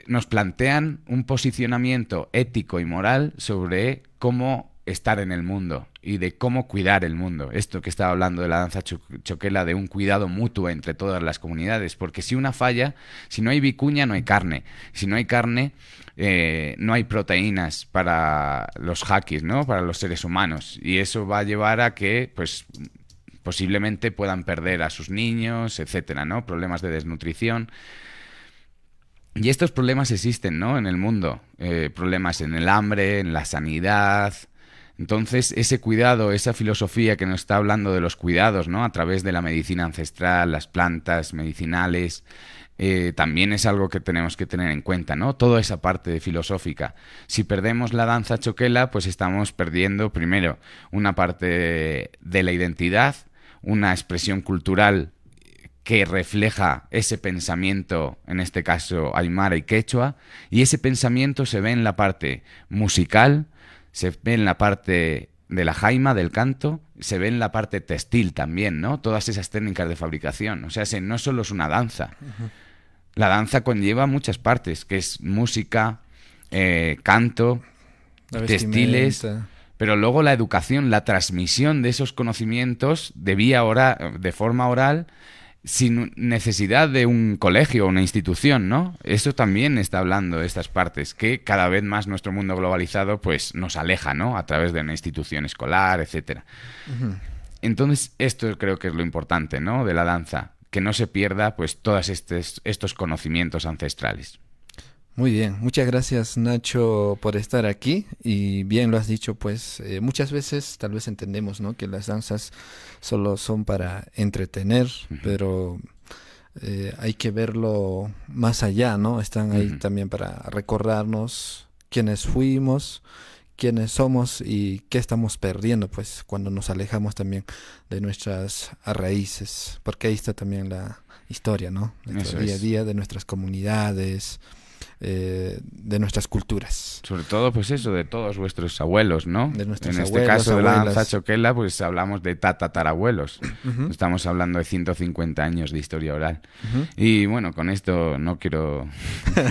nos plantean un posicionamiento ético y moral sobre cómo estar en el mundo y de cómo cuidar el mundo. Esto que estaba hablando de la danza choquela, de un cuidado mutuo entre todas las comunidades, porque si una falla, si no hay vicuña, no hay carne. Si no hay carne, no hay proteínas para los jaquis, ¿no? Para los seres humanos. Y eso va a llevar a que, pues, posiblemente puedan perder a sus niños, etcétera, ¿no? Problemas de desnutrición. Y estos problemas existen, ¿no? En el mundo. Problemas en el hambre, en la sanidad. Entonces, ese cuidado, esa filosofía que nos está hablando de los cuidados, ¿no? A través de la medicina ancestral, las plantas medicinales, también es algo que tenemos que tener en cuenta, ¿no? Toda esa parte filosófica. Si perdemos la danza choquela, pues estamos perdiendo, primero, una parte de la identidad, una expresión cultural que refleja ese pensamiento, en este caso aymara y quechua, y ese pensamiento se ve en la parte musical, se ve en la parte de la jaima, del canto, se ve en la parte textil también, ¿no? Todas esas técnicas de fabricación. O sea, no solo es una danza. La danza conlleva muchas partes, que es música, canto, textiles, pero luego la educación, la transmisión de esos conocimientos de forma oral, sin necesidad de un colegio o una institución, ¿no? Eso también está hablando de estas partes, que cada vez más nuestro mundo globalizado pues nos aleja, ¿no? A través de una institución escolar, etcétera. Entonces, esto creo que es lo importante, ¿no? De la danza, que no se pierda pues todos estos conocimientos ancestrales. Muy bien, muchas gracias Nacho por estar aquí y bien lo has dicho, pues muchas veces tal vez entendemos, ¿no? Que las danzas solo son para entretener, pero hay que verlo más allá, ¿no? Están ahí también para recordarnos quiénes fuimos, quiénes somos y qué estamos perdiendo, pues cuando nos alejamos también de nuestras raíces, porque ahí está también la historia, ¿no? Nuestro día a día, de nuestras comunidades, de nuestras culturas. Sobre todo, pues eso, de todos vuestros abuelos, ¿no? De nuestros en abuelos, este caso de la abuelas. danza choquela, pues hablamos de tatarabuelos. Estamos hablando de 150 años de historia oral. Y bueno, con esto no quiero...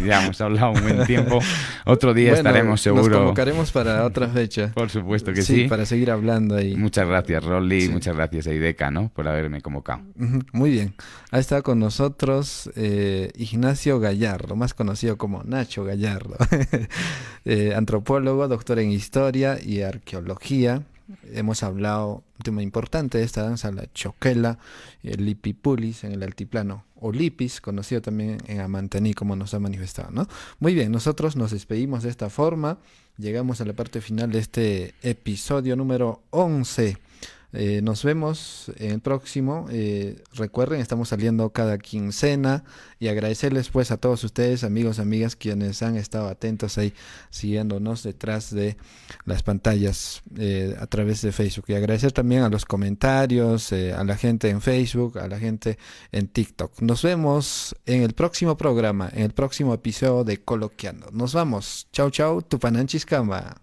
ya hemos hablado un buen tiempo. Otro día estaremos seguro... Nos convocaremos para otra fecha. Por supuesto que sí. Para seguir hablando ahí. Muchas gracias, Rolly. Sí. Muchas gracias a IDECA, ¿no? Por haberme convocado. Muy bien. Ha estado con nosotros Ignacio Gallardo, más conocido como Nacho Gallardo, antropólogo, doctor en historia y arqueología. Hemos hablado un tema importante de esta danza, la choquela, el lipipulis en el altiplano o Lipis, conocido también en Amantaní, como nos ha manifestado, ¿no? Muy bien, nosotros nos despedimos de esta forma. Llegamos a la parte final de este episodio número 11. Nos vemos en el próximo. Recuerden, estamos saliendo cada quincena y agradecerles pues a todos ustedes, amigos, amigas, quienes han estado atentos ahí, siguiéndonos detrás de las pantallas a través de Facebook. Y agradecer también a los comentarios, a la gente en Facebook, a la gente en TikTok. Nos vemos en el próximo programa, en el próximo episodio de Coloquiando. Nos vamos. Chau, chau. Tupananchis Kama.